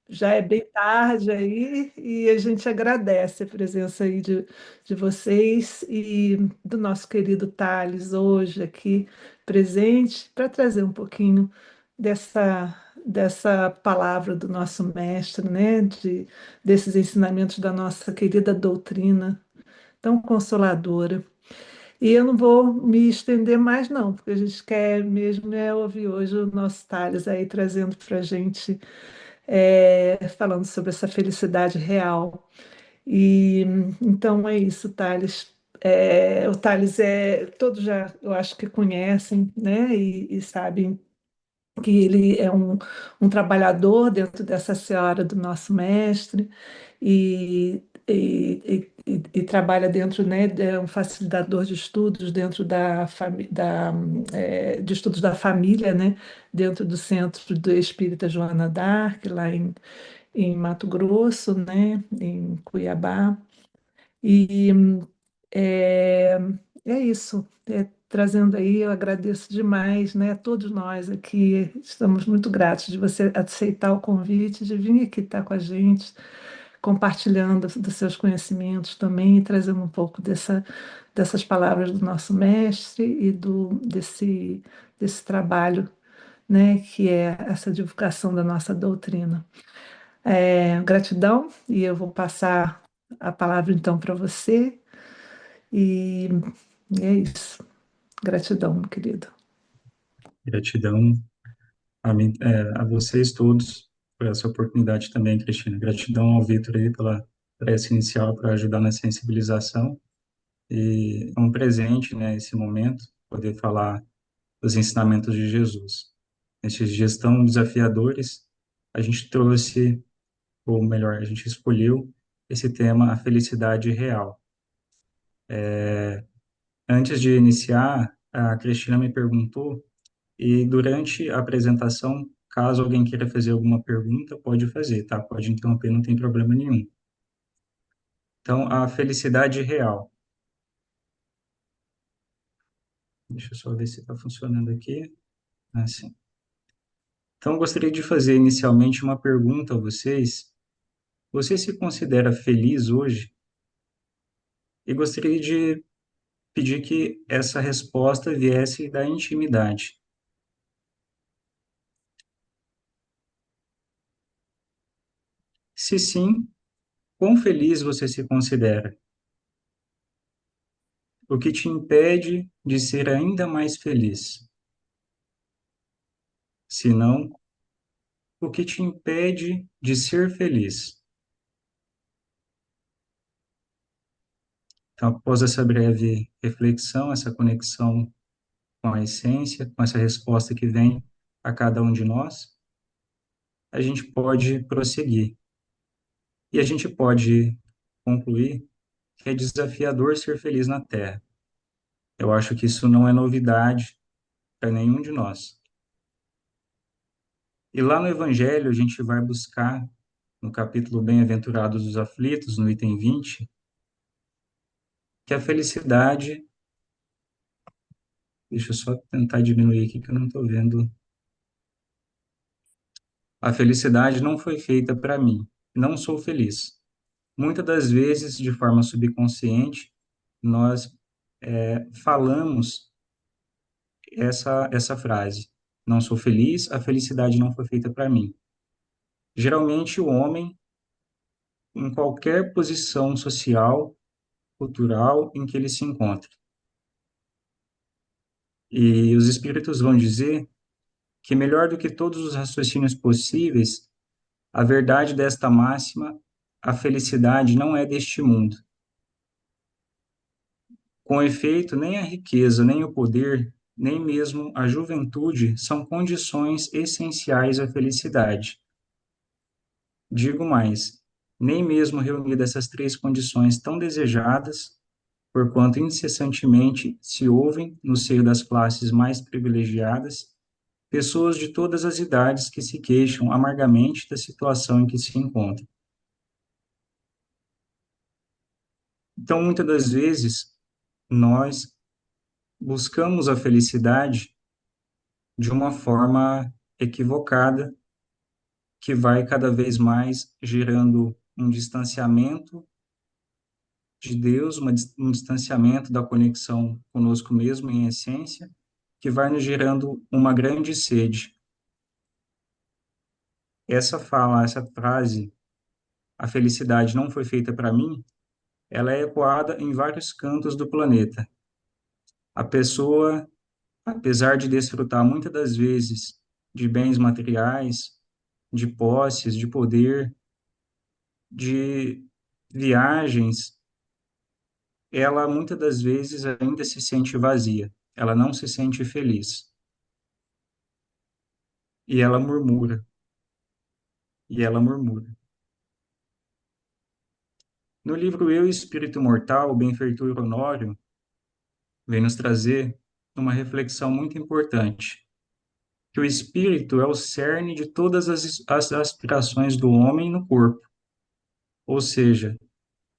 Já é bem tarde aí e a gente agradece a presença aí de vocês e do nosso querido Thales hoje aqui presente para trazer um pouquinho dessa palavra do nosso mestre, né? Desses ensinamentos da nossa querida doutrina tão consoladora. E eu não vou me estender mais, não, porque a gente quer mesmo ouvir hoje o nosso Thales aí trazendo para a gente falando sobre essa felicidade real. E então é isso, Thales. O Thales todos já, eu acho que conhecem, né? E sabem que ele é um trabalhador dentro dessa seara do nosso mestre e trabalha dentro, né, é um facilitador de estudos dentro de estudos da família, né, dentro do Centro do Espírita Joana d'Arc, lá em Mato Grosso, né, em Cuiabá. E é, é isso, trazendo aí, eu agradeço demais, né? Todos nós aqui estamos muito gratos de você aceitar o convite, de vir aqui estar com a gente, compartilhando dos seus conhecimentos também, e trazendo um pouco dessas palavras do nosso mestre e desse trabalho, né? Que é essa divulgação da nossa doutrina. Gratidão, e eu vou passar a palavra então para você. E é isso. Gratidão, meu querido. Gratidão a mim, a vocês todos por essa oportunidade também, Cristina. Gratidão ao Vitor aí pela prece inicial para ajudar na sensibilização. E é um presente, né, esse momento, poder falar dos ensinamentos de Jesus. Nesses dias tão desafiadores, a gente trouxe, ou melhor, a gente escolheu esse tema, a felicidade real. Antes de iniciar, a Cristina me perguntou, e durante a apresentação, caso alguém queira fazer alguma pergunta, pode fazer, tá? Pode interromper, não tem problema nenhum. Então, a felicidade real. Deixa eu só ver se está funcionando aqui. Ah, sim. Então, eu gostaria de fazer inicialmente uma pergunta a vocês. Você se considera feliz hoje? E gostaria de pedir que essa resposta viesse da intimidade. Se sim, quão feliz você se considera? O que te impede de ser ainda mais feliz? Se não, o que te impede de ser feliz? Então, após essa breve reflexão, essa conexão com a essência, com essa resposta que vem a cada um de nós, a gente pode prosseguir. E a gente pode concluir que é desafiador ser feliz na Terra. Eu acho que isso não é novidade para nenhum de nós. E lá no Evangelho, a gente vai buscar, no capítulo Bem-aventurados os aflitos, no item 20, que a felicidade. Deixa eu só tentar diminuir aqui que eu não estou vendo. A felicidade não foi feita para mim. Não sou feliz. Muitas das vezes, de forma subconsciente, nós falamos essa frase. Não sou feliz, a felicidade não foi feita para mim. Geralmente, o homem, em qualquer posição social, cultural em que ele se encontre. E os espíritos vão dizer que, melhor do que todos os raciocínios possíveis, a verdade desta máxima, a felicidade não é deste mundo. Com efeito, nem a riqueza, nem o poder, nem mesmo a juventude são condições essenciais à felicidade. Digo mais, nem mesmo reunidas essas três condições tão desejadas, porquanto incessantemente se ouvem, no seio das classes mais privilegiadas, pessoas de todas as idades que se queixam amargamente da situação em que se encontram. Então, muitas das vezes, nós buscamos a felicidade de uma forma equivocada, que vai cada vez mais gerando um distanciamento de Deus, um distanciamento da conexão conosco mesmo, em essência, que vai nos gerando uma grande sede. Essa fala, essa frase, a felicidade não foi feita para mim, ela é ecoada em vários cantos do planeta. A pessoa, apesar de desfrutar muitas das vezes de bens materiais, de posses, de poder, de viagens, ela muitas das vezes ainda se sente vazia, ela não se sente feliz. E ela murmura, e ela murmura. No livro Eu e o Espírito Mortal, o benfeitor Honório vem nos trazer uma reflexão muito importante, que o espírito é o cerne de todas as aspirações do homem no corpo, ou seja,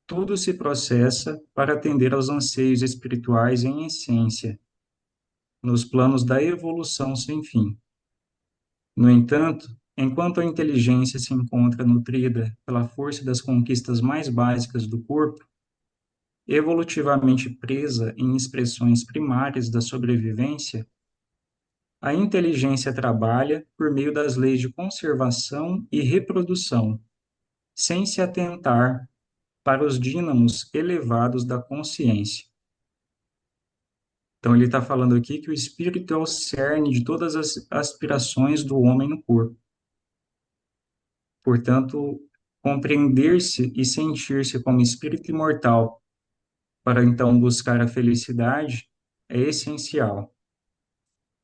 tudo se processa para atender aos anseios espirituais em essência, nos planos da evolução sem fim. No entanto, enquanto a inteligência se encontra nutrida pela força das conquistas mais básicas do corpo, evolutivamente presa em expressões primárias da sobrevivência, a inteligência trabalha por meio das leis de conservação e reprodução, sem se atentar para os dínamos elevados da consciência. Então, ele está falando aqui que o espírito é o cerne de todas as aspirações do homem no corpo. Portanto, compreender-se e sentir-se como espírito imortal para então buscar a felicidade é essencial.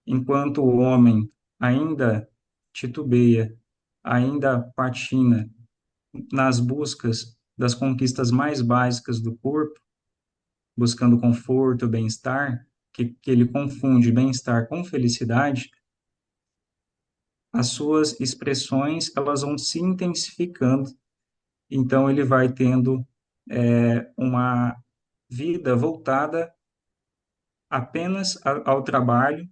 Enquanto o homem ainda titubeia, ainda patina nas buscas das conquistas mais básicas do corpo, buscando conforto, bem-estar, que ele confunde bem-estar com felicidade, as suas expressões elas vão se intensificando, então ele vai tendo uma vida voltada apenas ao trabalho,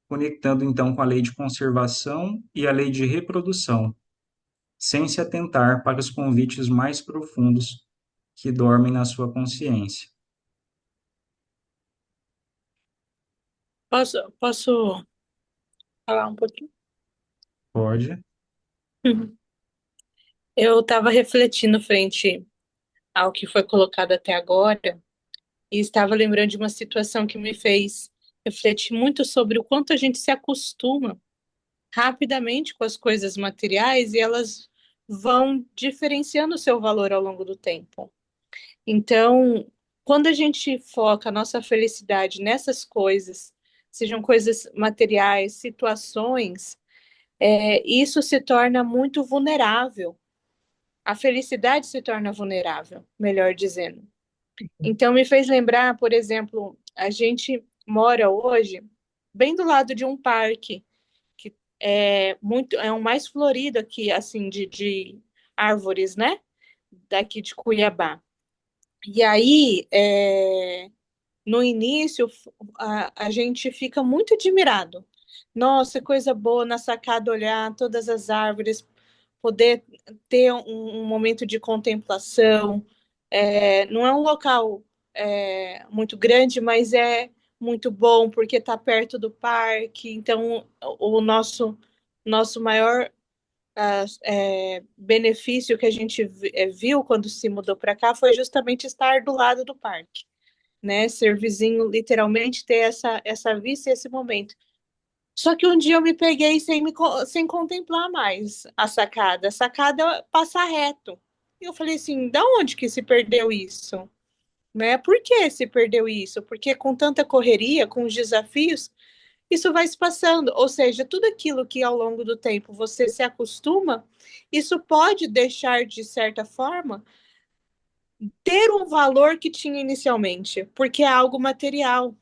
conectando então com a lei de conservação e a lei de reprodução, sem se atentar para os convites mais profundos que dormem na sua consciência. Posso falar um pouquinho? Pode? Uhum. Eu estava refletindo frente ao que foi colocado até agora e estava lembrando de uma situação que me fez refletir muito sobre o quanto a gente se acostuma rapidamente com as coisas materiais e elas vão diferenciando o seu valor ao longo do tempo. Então, quando a gente foca a nossa felicidade nessas coisas, sejam coisas materiais, situações, isso se torna muito vulnerável. A felicidade se torna vulnerável, melhor dizendo. Então, me fez lembrar, por exemplo, a gente mora hoje bem do lado de um parque que é o mais florido aqui, assim, de árvores, né? Daqui de Cuiabá. E aí, no início, a gente fica muito admirado. Nossa, coisa boa na sacada olhar todas as árvores, poder ter um momento de contemplação. Não é um local muito grande, mas é muito bom porque está perto do parque. Então, o nosso maior benefício que a gente viu quando se mudou para cá foi justamente estar do lado do parque, né? Ser vizinho, literalmente, ter essa vista e esse momento. Só que um dia eu me peguei sem contemplar mais a sacada. A sacada passa reto. E eu falei assim, da onde que se perdeu isso? Né? Por que se perdeu isso? Porque com tanta correria, com os desafios, isso vai se passando. Ou seja, tudo aquilo que ao longo do tempo você se acostuma, isso pode deixar, de certa forma, ter um valor que tinha inicialmente, porque é algo material,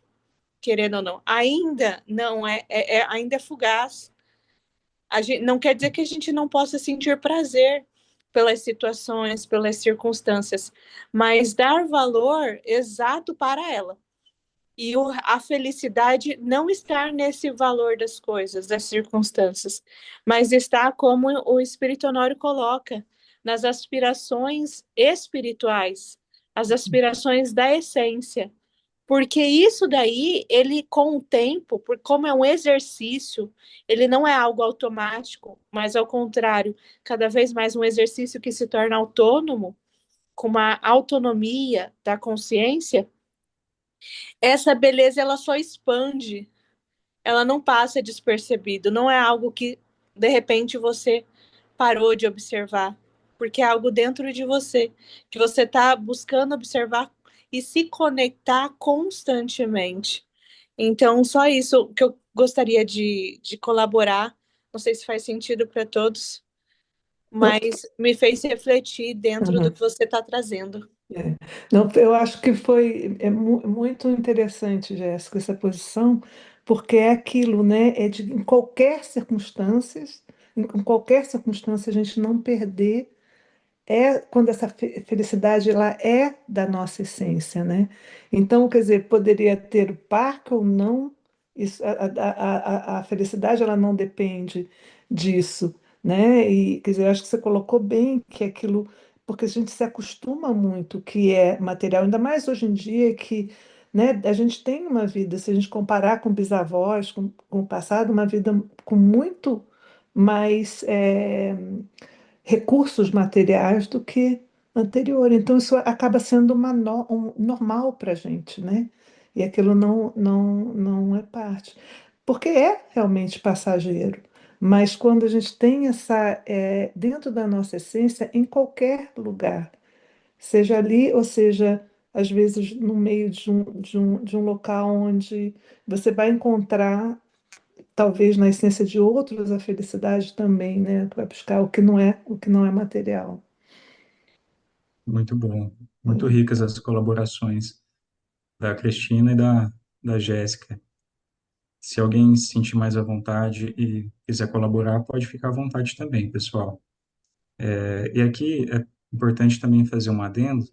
querendo ou não. Ainda não ainda é fugaz. Não quer dizer que a gente não possa sentir prazer pelas situações, pelas circunstâncias, mas dar valor exato para ela. E a felicidade não está nesse valor das coisas, das circunstâncias, mas está como o Espírito Honório coloca, nas aspirações espirituais, as aspirações da essência. Porque isso daí, ele com o tempo, como é um exercício, ele não é algo automático, mas ao contrário, cada vez mais um exercício que se torna autônomo, com uma autonomia da consciência, essa beleza ela só expande, ela não passa despercebido, não é algo que de repente você parou de observar, porque é algo dentro de você, que você está buscando observar e se conectar constantemente. Então, só isso que eu gostaria de colaborar. Não sei se faz sentido para todos, Não, mas me fez refletir dentro do uhum. que você está trazendo. É. Não, eu acho que foi muito interessante, Jéssica, essa posição, porque é aquilo, né? É de em qualquer circunstâncias, em qualquer circunstância, a gente não perder quando essa felicidade ela é da nossa essência, né? Então, quer dizer, poderia ter o parque ou não, isso, a felicidade ela não depende disso, né? E, quer dizer, eu acho que você colocou bem que aquilo, porque a gente se acostuma muito que é material, ainda mais hoje em dia que, né, a gente tem uma vida, se a gente comparar com bisavós, com o passado, uma vida com muito mais recursos materiais do que anterior. Então, isso acaba sendo normal para a gente, né? E aquilo não é parte. Porque é realmente passageiro. Mas quando a gente tem dentro da nossa essência, em qualquer lugar, seja ali, ou seja, às vezes no meio de um local onde você vai encontrar talvez na essência de outros a felicidade também, né? Para buscar o que não é material. Muito bom. Muito Hum. ricas as colaborações da Cristina e da Jéssica. Se alguém se sentir mais à vontade e quiser colaborar, pode ficar à vontade também, pessoal. E aqui é importante também fazer um adendo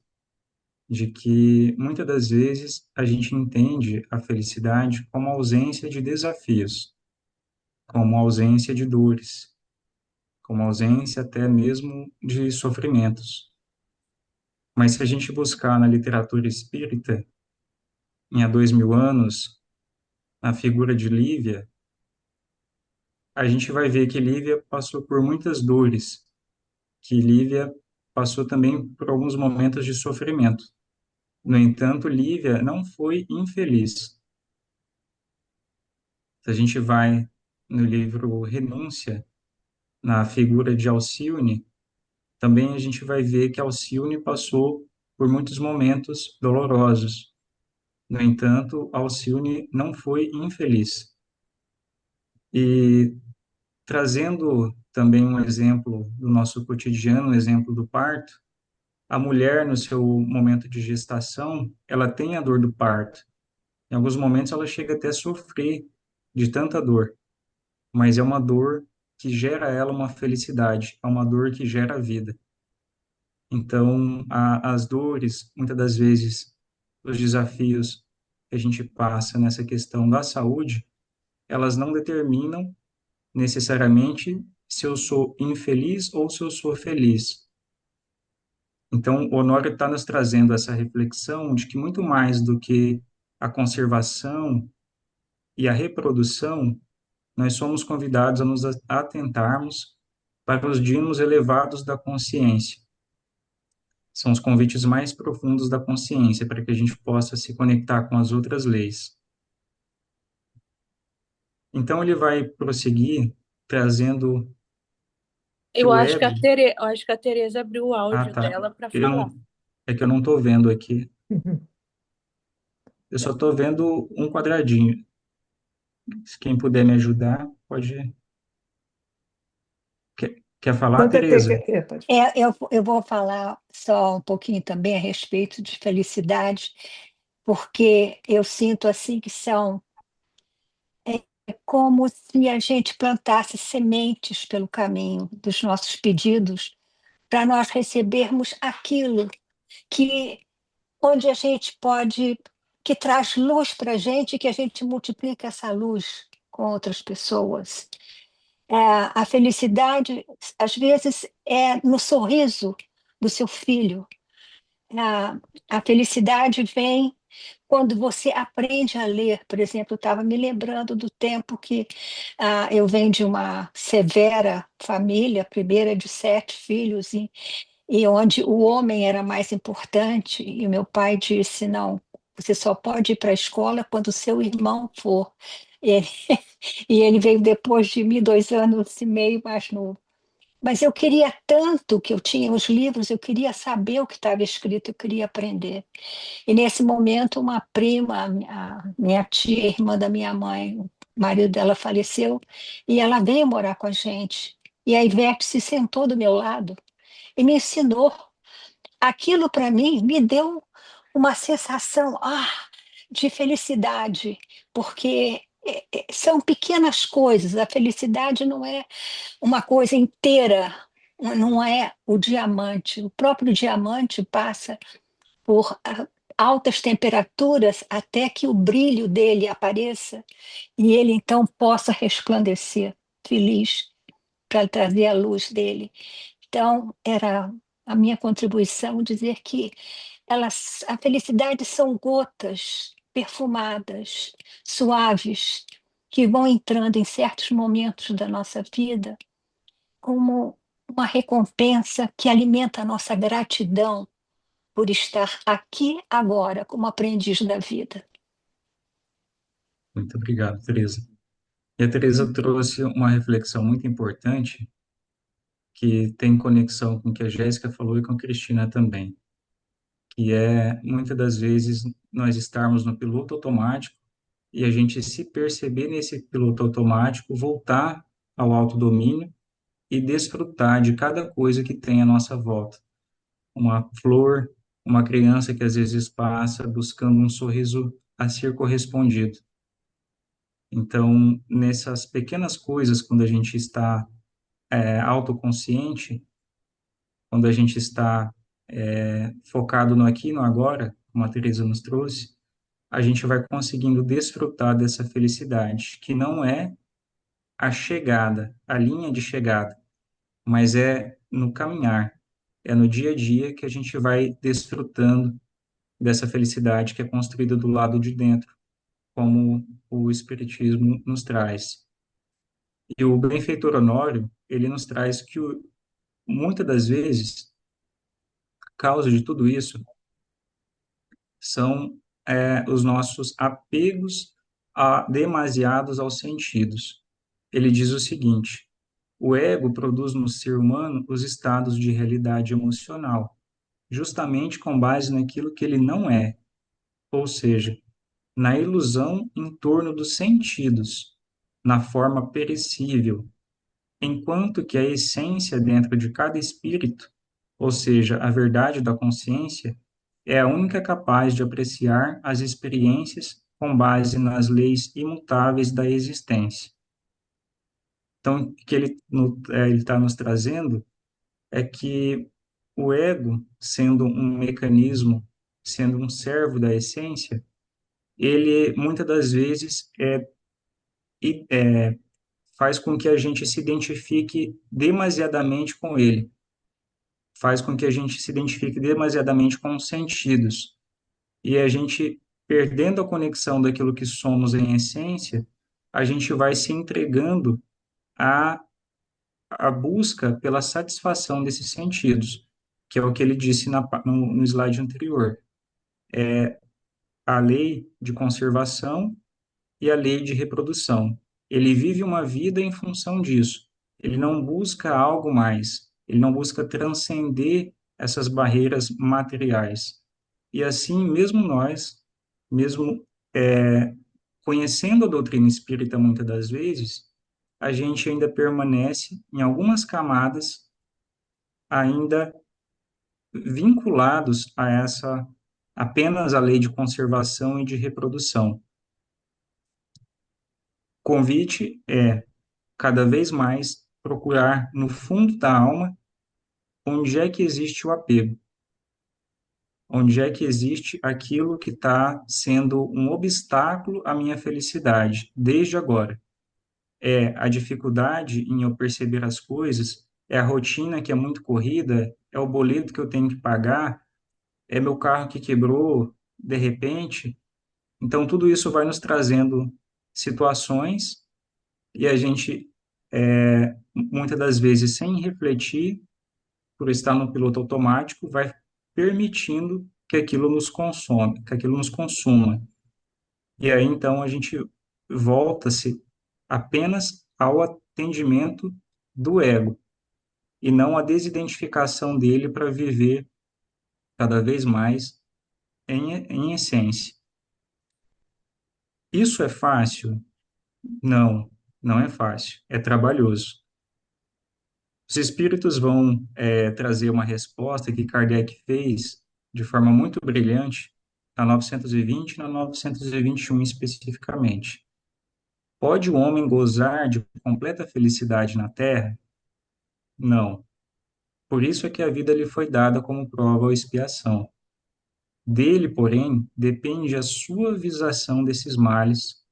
de que muitas das vezes a gente entende a felicidade como ausência de desafios, como ausência de dores, como ausência até mesmo de sofrimentos. Mas se a gente buscar na literatura espírita, em há 2000 anos, na figura de Lívia, a gente vai ver que Lívia passou por muitas dores, que Lívia passou também por alguns momentos de sofrimento. No entanto, Lívia não foi infeliz. Se a gente vai no livro Renúncia, na figura de Alcione, também a gente vai ver que Alcione passou por muitos momentos dolorosos. No entanto, Alcione não foi infeliz. E trazendo também um exemplo do nosso cotidiano, um exemplo do parto, a mulher, no seu momento de gestação, ela tem a dor do parto. Em alguns momentos, ela chega até a sofrer de tanta dor, mas é uma dor que gera a ela uma felicidade, é uma dor que gera vida. Então, as dores, muitas das vezes, os desafios que a gente passa nessa questão da saúde, elas não determinam necessariamente se eu sou infeliz ou se eu sou feliz. Então, o Honório está nos trazendo essa reflexão de que muito mais do que a conservação e a reprodução, nós somos convidados a nos atentarmos para os dínamos elevados da consciência. São os convites mais profundos da consciência para que a gente possa se conectar com as outras leis. Então, ele vai prosseguir trazendo que Eu o acho que ego... Eu acho que a Tereza abriu o Ah, áudio tá. dela para Eu falar. não, é que eu não estou vendo aqui. Uhum. Eu só estou vendo um quadradinho. Se quem puder me ajudar, pode. Quer falar, Não, Tereza? pode falar. Eu vou falar só um pouquinho também a respeito de felicidade, porque eu sinto assim que são como se a gente plantasse sementes pelo caminho dos nossos pedidos, para nós recebermos aquilo que onde a gente pode que traz luz para a gente multiplica essa luz com outras pessoas. A felicidade, às vezes, é no sorriso do seu filho. A, a felicidade vem quando você aprende a ler. Por exemplo, eu estava me lembrando do tempo que eu venho de uma severa família, primeira de 7 filhos, e onde o homem era mais importante, e o meu pai disse: não, você só pode ir para a escola quando o seu irmão for. E ele, e ele veio depois de mim, 2 anos e meio mais novo. Mas eu queria tanto que eu tinha os livros, eu queria saber o que estava escrito, eu queria aprender. E nesse momento, uma prima, a minha tia, irmã da minha mãe, o marido dela faleceu, e ela veio morar com a gente. E a Ivete se sentou do meu lado e me ensinou. Aquilo para mim me deu uma sensação de felicidade, porque são pequenas coisas. A felicidade não é uma coisa inteira, não é o diamante. O próprio diamante passa por altas temperaturas até que o brilho dele apareça e ele então possa resplandecer feliz para trazer a luz dele. Então, era a minha contribuição dizer que a felicidade são gotas perfumadas, suaves, que vão entrando em certos momentos da nossa vida como uma recompensa que alimenta a nossa gratidão por estar aqui agora como aprendiz da vida. Muito obrigado, Teresa. E a Teresa trouxe uma reflexão muito importante que tem conexão com o que a Jéssica falou e com a Cristina também, que é, muitas das vezes, nós estarmos no piloto automático e a gente se perceber nesse piloto automático, voltar ao autodomínio e desfrutar de cada coisa que tem à nossa volta. Uma flor, uma criança que às vezes passa buscando um sorriso a ser correspondido. Então, nessas pequenas coisas, quando a gente está autoconsciente, quando a gente está focado no aqui e no agora, como a Teresa nos trouxe, a gente vai conseguindo desfrutar dessa felicidade, que não é a chegada, a linha de chegada, mas é no caminhar, é no dia a dia que a gente vai desfrutando dessa felicidade que é construída do lado de dentro, como o Espiritismo nos traz. E o benfeitor Honório, ele nos traz que muitas das vezes, a causa de tudo isso são os nossos apegos demasiados aos sentidos. Ele diz o seguinte: o ego produz no ser humano os estados de realidade emocional, justamente com base naquilo que ele não é, ou seja, na ilusão em torno dos sentidos, na forma perecível, enquanto que a essência dentro de cada espírito, ou seja, a verdade da consciência, é a única capaz de apreciar as experiências com base nas leis imutáveis da existência. Então, o que ele está nos trazendo é que o ego, sendo um mecanismo, sendo um servo da essência, ele muitas das vezes faz com que a gente se identifique demasiadamente com ele, faz com que a gente se identifique demasiadamente com os sentidos. E a gente, perdendo a conexão daquilo que somos em essência, a gente vai se entregando à, à busca pela satisfação desses sentidos, que é o que ele disse no slide anterior. A lei de conservação e a lei de reprodução. Ele vive uma vida em função disso. Ele não busca algo mais. Ele não busca transcender essas barreiras materiais. E assim, mesmo nós, mesmo conhecendo a doutrina espírita muitas das vezes, a gente ainda permanece em algumas camadas ainda vinculados a essa apenas a lei de conservação e de reprodução. Convite é cada vez mais procurar no fundo da alma onde é que existe o apego. Onde é que existe aquilo que está sendo um obstáculo à minha felicidade, desde agora? É a dificuldade em eu perceber as coisas? É a rotina que é muito corrida? É o boleto que eu tenho que pagar? É meu carro que quebrou de repente? Então, tudo isso vai nos trazendo situações e a gente, muitas das vezes, sem refletir, por estar no piloto automático, vai permitindo que aquilo nos consome, que aquilo nos consuma. E aí, então, a gente volta-se apenas ao atendimento do ego e não à desidentificação dele para viver cada vez mais em essência. Isso é fácil? Não, não é fácil. É trabalhoso. Os espíritos vão trazer uma resposta que Kardec fez de forma muito brilhante na 920 e na 921 especificamente. Pode o homem gozar de completa felicidade na Terra? Não. Por isso é que a vida lhe foi dada como prova ou expiação. Dele, porém, depende a suavização desses males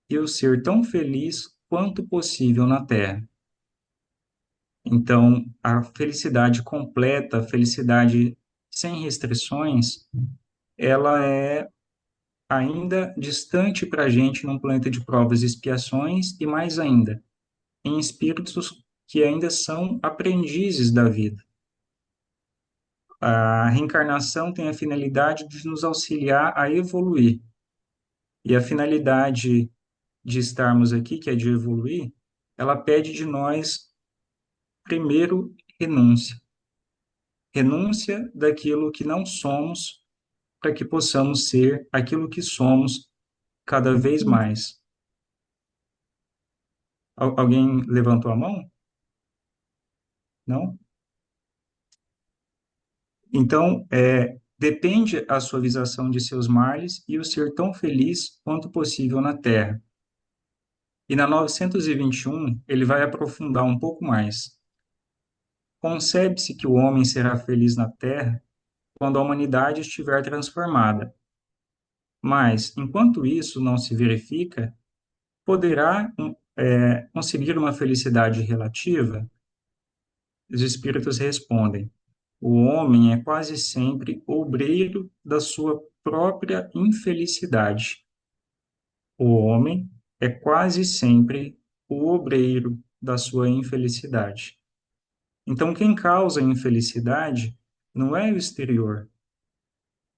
e o ser tão feliz quanto possível na Terra. Então, a felicidade completa, a felicidade sem restrições, ela é ainda distante para a gente num planeta de provas e expiações, e mais ainda, em espíritos que ainda são aprendizes da vida. A reencarnação tem a finalidade de nos auxiliar a evoluir. E a finalidade de estarmos aqui, que é de evoluir, ela pede de nós, primeiro, renúncia. Renúncia daquilo que não somos, para que possamos ser aquilo que somos cada vez mais. Alguém levantou a mão? Não? Então, depende a suavização de seus males e o ser tão feliz quanto possível na Terra. E na 921, ele vai aprofundar um pouco mais. Concebe-se que o homem será feliz na Terra quando a humanidade estiver transformada. Mas, enquanto isso não se verifica, poderá conseguir uma felicidade relativa? Os espíritos respondem: o homem é quase sempre obreiro da sua própria infelicidade. O homem é quase sempre o obreiro da sua infelicidade. Então, quem causa a infelicidade não é o exterior,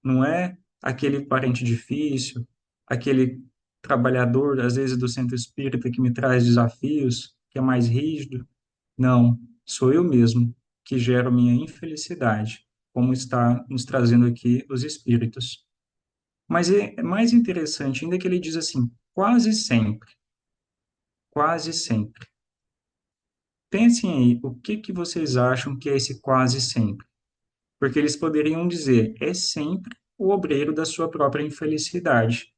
não é aquele parente difícil, aquele trabalhador, às vezes, do centro espírita que me traz desafios, que é mais rígido. Não, sou eu mesmo que gero minha infelicidade, como está nos trazendo aqui os espíritos. Mas é mais interessante ainda que ele diz assim, quase sempre, quase sempre. Pensem aí, o que que vocês acham que é esse quase sempre? Porque eles poderiam dizer, é sempre o obreiro da sua própria infelicidade.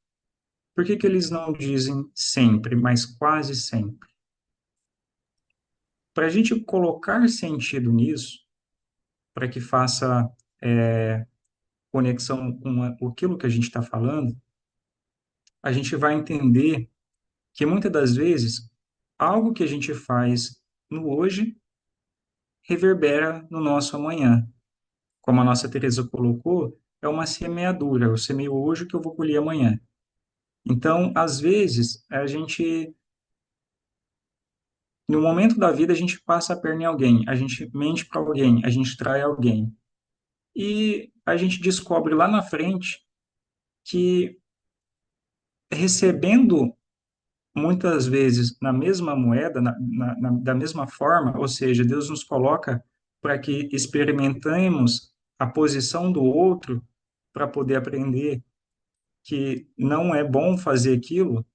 Por que que eles não dizem sempre, mas quase sempre? Para a gente colocar sentido nisso, para que faça conexão com aquilo que a gente está falando, a gente vai entender que muitas das vezes algo que a gente faz no hoje reverbera no nosso amanhã. Como a nossa Teresa colocou, é uma semeadura. Eu semeio hoje o que eu vou colher amanhã. Então, às vezes, no momento da vida, a gente passa a perna em alguém, a gente mente para alguém, a gente trai alguém. E a gente descobre lá na frente que recebendo muitas vezes na mesma moeda, da mesma forma, ou seja, Deus nos coloca para que experimentemos a posição do outro para poder aprender que não é bom fazer aquilo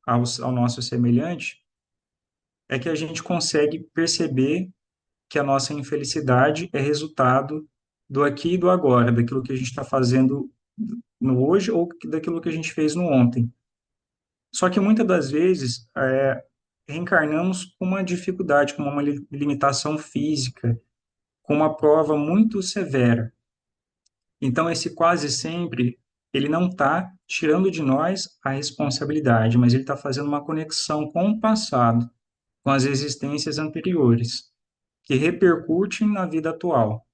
ao nosso semelhante, é que a gente consegue perceber que a nossa infelicidade é resultado do aqui e do agora, daquilo que a gente está fazendo no hoje ou daquilo que a gente fez no ontem. Só que muitas das vezes reencarnamos com uma dificuldade, com uma limitação física, com uma prova muito severa. Então, esse quase sempre, ele não está tirando de nós a responsabilidade, mas ele está fazendo uma conexão com o passado, com as existências anteriores, que repercutem na vida atual.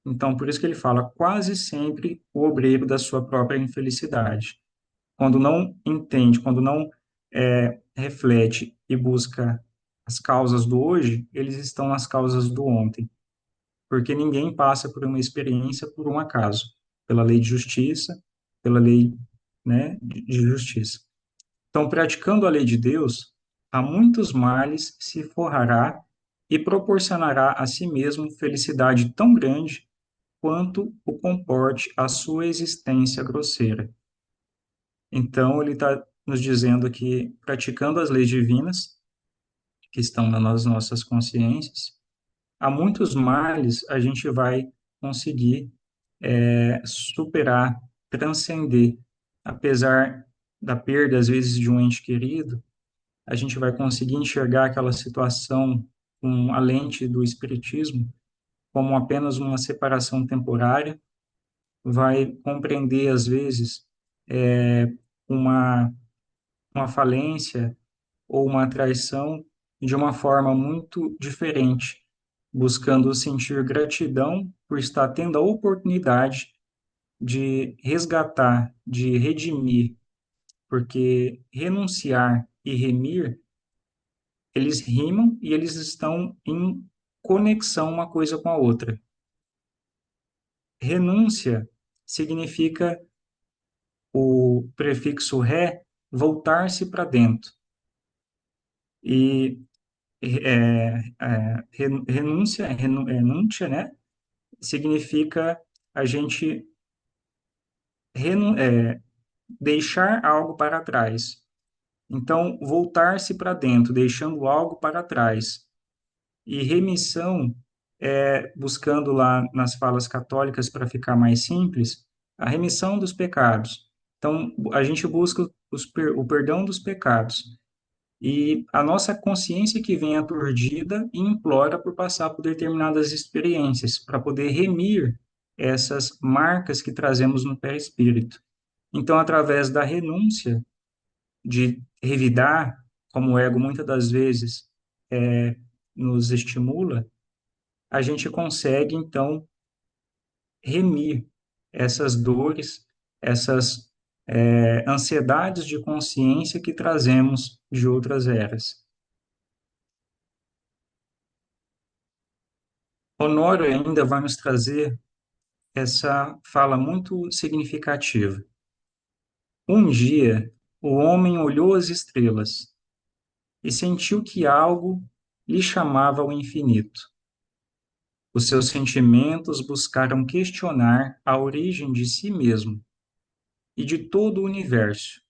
Então, por isso que ele fala quase sempre o obreiro da sua própria infelicidade. Quando não entende, quando não reflete e busca as causas do hoje, eles estão nas causas do ontem. Porque ninguém passa por uma experiência por um acaso, pela lei de justiça, pela lei, né, de justiça. Então, praticando a lei de Deus, a muitos males se forrará e proporcionará a si mesmo felicidade tão grande quanto o comporte a sua existência grosseira. Então, ele está nos dizendo que, praticando as leis divinas, que estão nas nossas consciências, há muitos males a gente vai conseguir superar, transcender. Apesar da perda, às vezes, de um ente querido, a gente vai conseguir enxergar aquela situação com a lente do espiritismo como apenas uma separação temporária, vai compreender, às vezes, uma, uma falência ou uma traição de uma forma muito diferente, buscando sentir gratidão por estar tendo a oportunidade de resgatar, de redimir, porque renunciar e remir, eles rimam e eles estão em conexão uma coisa com a outra. Renúncia significa o prefixo ré voltar-se para dentro. E renúncia, renúncia, né? Significa a gente renu, deixar algo para trás. Então, voltar-se para dentro, deixando algo para trás. E remissão buscando lá nas falas católicas, para ficar mais simples, a remissão dos pecados. Então, a gente busca o perdão dos pecados. E a nossa consciência que vem aturdida e implora por passar por determinadas experiências, para poder remir essas marcas que trazemos no perispírito. Então, através da renúncia, de revidar, como o ego muitas das vezes nos estimula, a gente consegue, então, remir essas dores, essas ansiedades de consciência que trazemos de outras eras. Honório ainda vai nos trazer essa fala muito significativa. Um dia, o homem olhou as estrelas e sentiu que algo lhe chamava ao infinito. Os seus sentimentos buscaram questionar a origem de si mesmo e de todo o universo,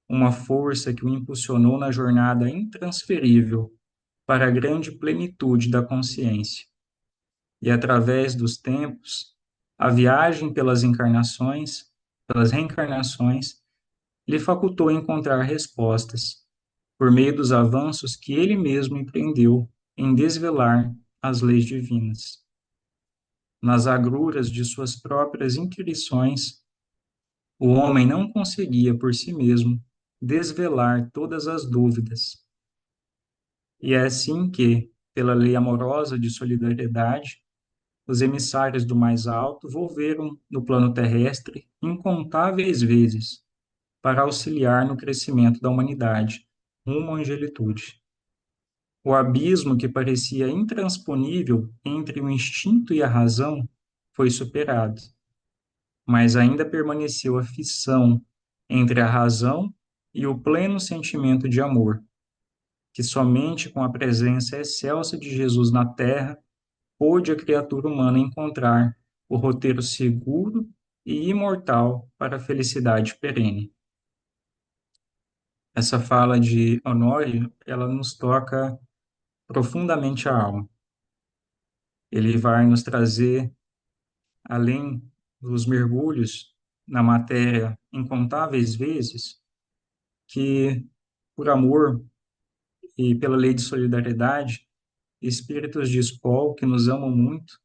uma força que o impulsionou na jornada intransferível para a grande plenitude da consciência. E através dos tempos, a viagem pelas reencarnações, lhe facultou encontrar respostas, por meio dos avanços que ele mesmo empreendeu em desvelar as leis divinas. Nas agruras de suas próprias intuições, o homem não conseguia por si mesmo desvelar todas as dúvidas. E é assim que, pela lei amorosa de solidariedade, os emissários do mais alto volveram no plano terrestre incontáveis vezes para auxiliar no crescimento da humanidade rumo à angelitude. O abismo que parecia intransponível entre o instinto e a razão foi superado, mas ainda permaneceu a fissão entre a razão e o pleno sentimento de amor, que somente com a presença excelsa de Jesus na Terra pôde a criatura humana encontrar o roteiro seguro e imortal para a felicidade perene. Essa fala de Honório, ela nos toca profundamente a alma. Ele vai nos trazer, além dos mergulhos na matéria incontáveis vezes, que por amor e pela lei de solidariedade, espíritos de espol que nos amam muito,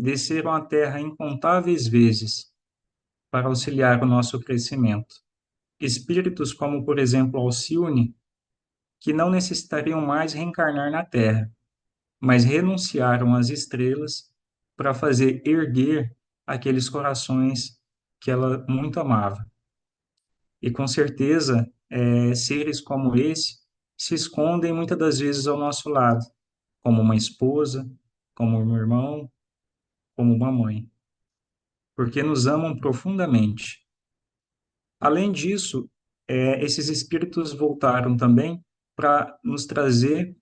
desceram à Terra incontáveis vezes para auxiliar o nosso crescimento. Espíritos como, por exemplo, Alcione, que não necessitariam mais reencarnar na Terra, mas renunciaram às estrelas para fazer erguer aqueles corações que ela muito amava. E com certeza, seres como esse se escondem muitas das vezes ao nosso lado, como uma esposa, como um irmão, como uma mãe, porque nos amam profundamente. Além disso, esses espíritos voltaram também para nos trazer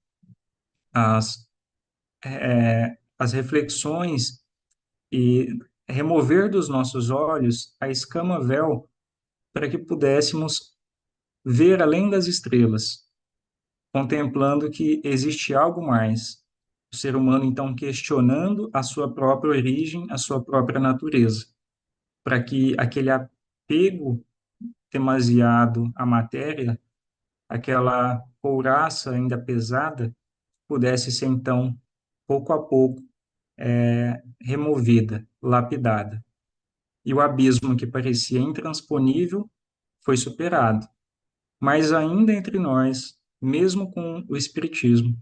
as, as reflexões e remover dos nossos olhos a escama-véu para que pudéssemos ver além das estrelas, contemplando que existe algo mais. O ser humano, então, questionando a sua própria origem, a sua própria natureza, para que aquele apego demasiado à matéria, aquela couraça ainda pesada, pudesse ser, então, pouco a pouco, removida, lapidada. E o abismo que parecia intransponível foi superado. Mas ainda entre nós, mesmo com o Espiritismo,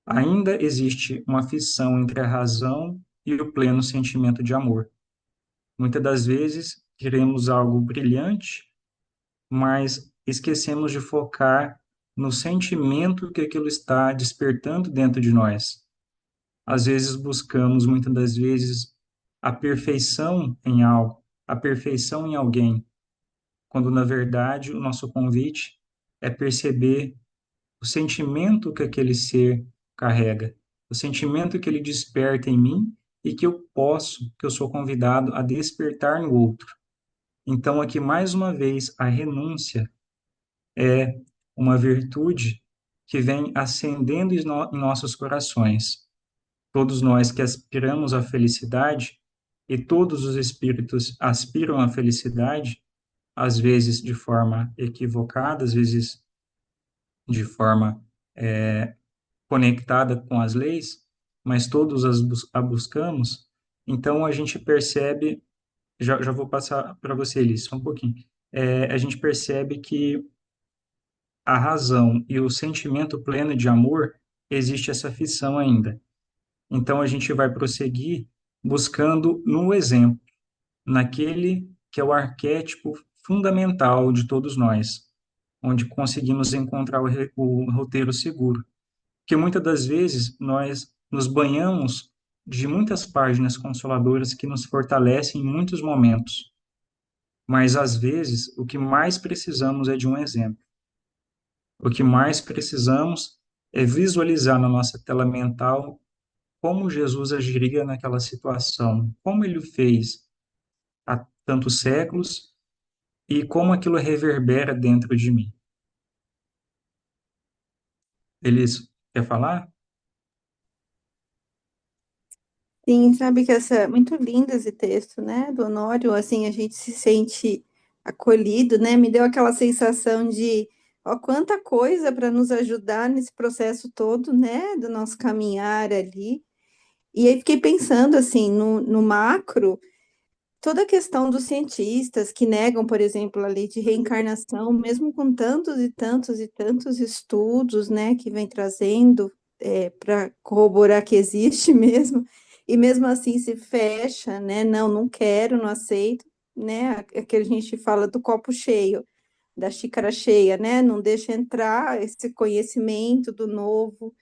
ainda existe uma fissão entre a razão e o pleno sentimento de amor. Muitas das vezes queremos algo brilhante, mas esquecemos de focar no sentimento que aquilo está despertando dentro de nós. Às vezes buscamos, muitas das vezes, a perfeição em algo, a perfeição em alguém, quando na verdade o nosso convite é perceber o sentimento que aquele ser carrega, o sentimento que ele desperta em mim e que eu posso, que eu sou convidado a despertar no outro. Então, aqui mais uma vez, a renúncia é uma virtude que vem acendendo em nossos corações. Todos nós que aspiramos à felicidade, e todos os espíritos aspiram à felicidade, às vezes de forma equivocada, às vezes de forma conectada com as leis, mas todos a buscamos. Então a gente percebe, já vou passar para você, Elis, só um pouquinho. A gente percebe que a razão e o sentimento pleno de amor existe essa fissão ainda. Então a gente vai prosseguir buscando no exemplo, naquele que é o arquétipo fundamental de todos nós, onde conseguimos encontrar o roteiro seguro. Que muitas das vezes nós nos banhamos de muitas páginas consoladoras que nos fortalecem em muitos momentos, mas às vezes o que mais precisamos é de um exemplo. O que mais precisamos é visualizar na nossa tela mental como Jesus agiria naquela situação, como ele o fez há tantos séculos e como aquilo reverbera dentro de mim. Eles quer falar? Sim, sabe que essa muito lindo esse texto, né, do Honório, assim, a gente se sente acolhido, né? Me deu aquela sensação de, ó, quanta coisa para nos ajudar nesse processo todo, né, do nosso caminhar ali. E aí fiquei pensando assim, no macro, toda a questão dos cientistas que negam, por exemplo, a lei de reencarnação, mesmo com tantos e tantos e tantos estudos, né, que vem trazendo para corroborar que existe mesmo, e mesmo assim se fecha, né, não, não quero, não aceito, né, é que a gente fala do copo cheio, da xícara cheia, né, não deixa entrar esse conhecimento do novo,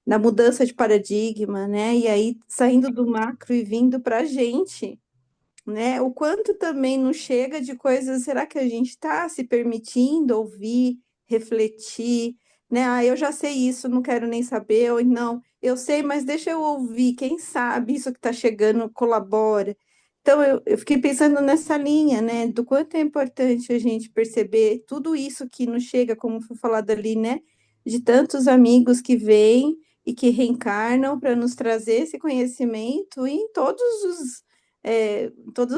na mudança de paradigma, né, e aí saindo do macro e vindo para a gente, né? O quanto também não chega de coisas, será que a gente está se permitindo ouvir, refletir, né? Ah, eu já sei isso, não quero nem saber, ou não, eu sei, mas deixa eu ouvir, quem sabe isso que está chegando colabora. Então, eu fiquei pensando nessa linha, né? Do quanto é importante a gente perceber tudo isso que nos chega, como foi falado ali, né? De tantos amigos que vêm e que reencarnam para nos trazer esse conhecimento em todos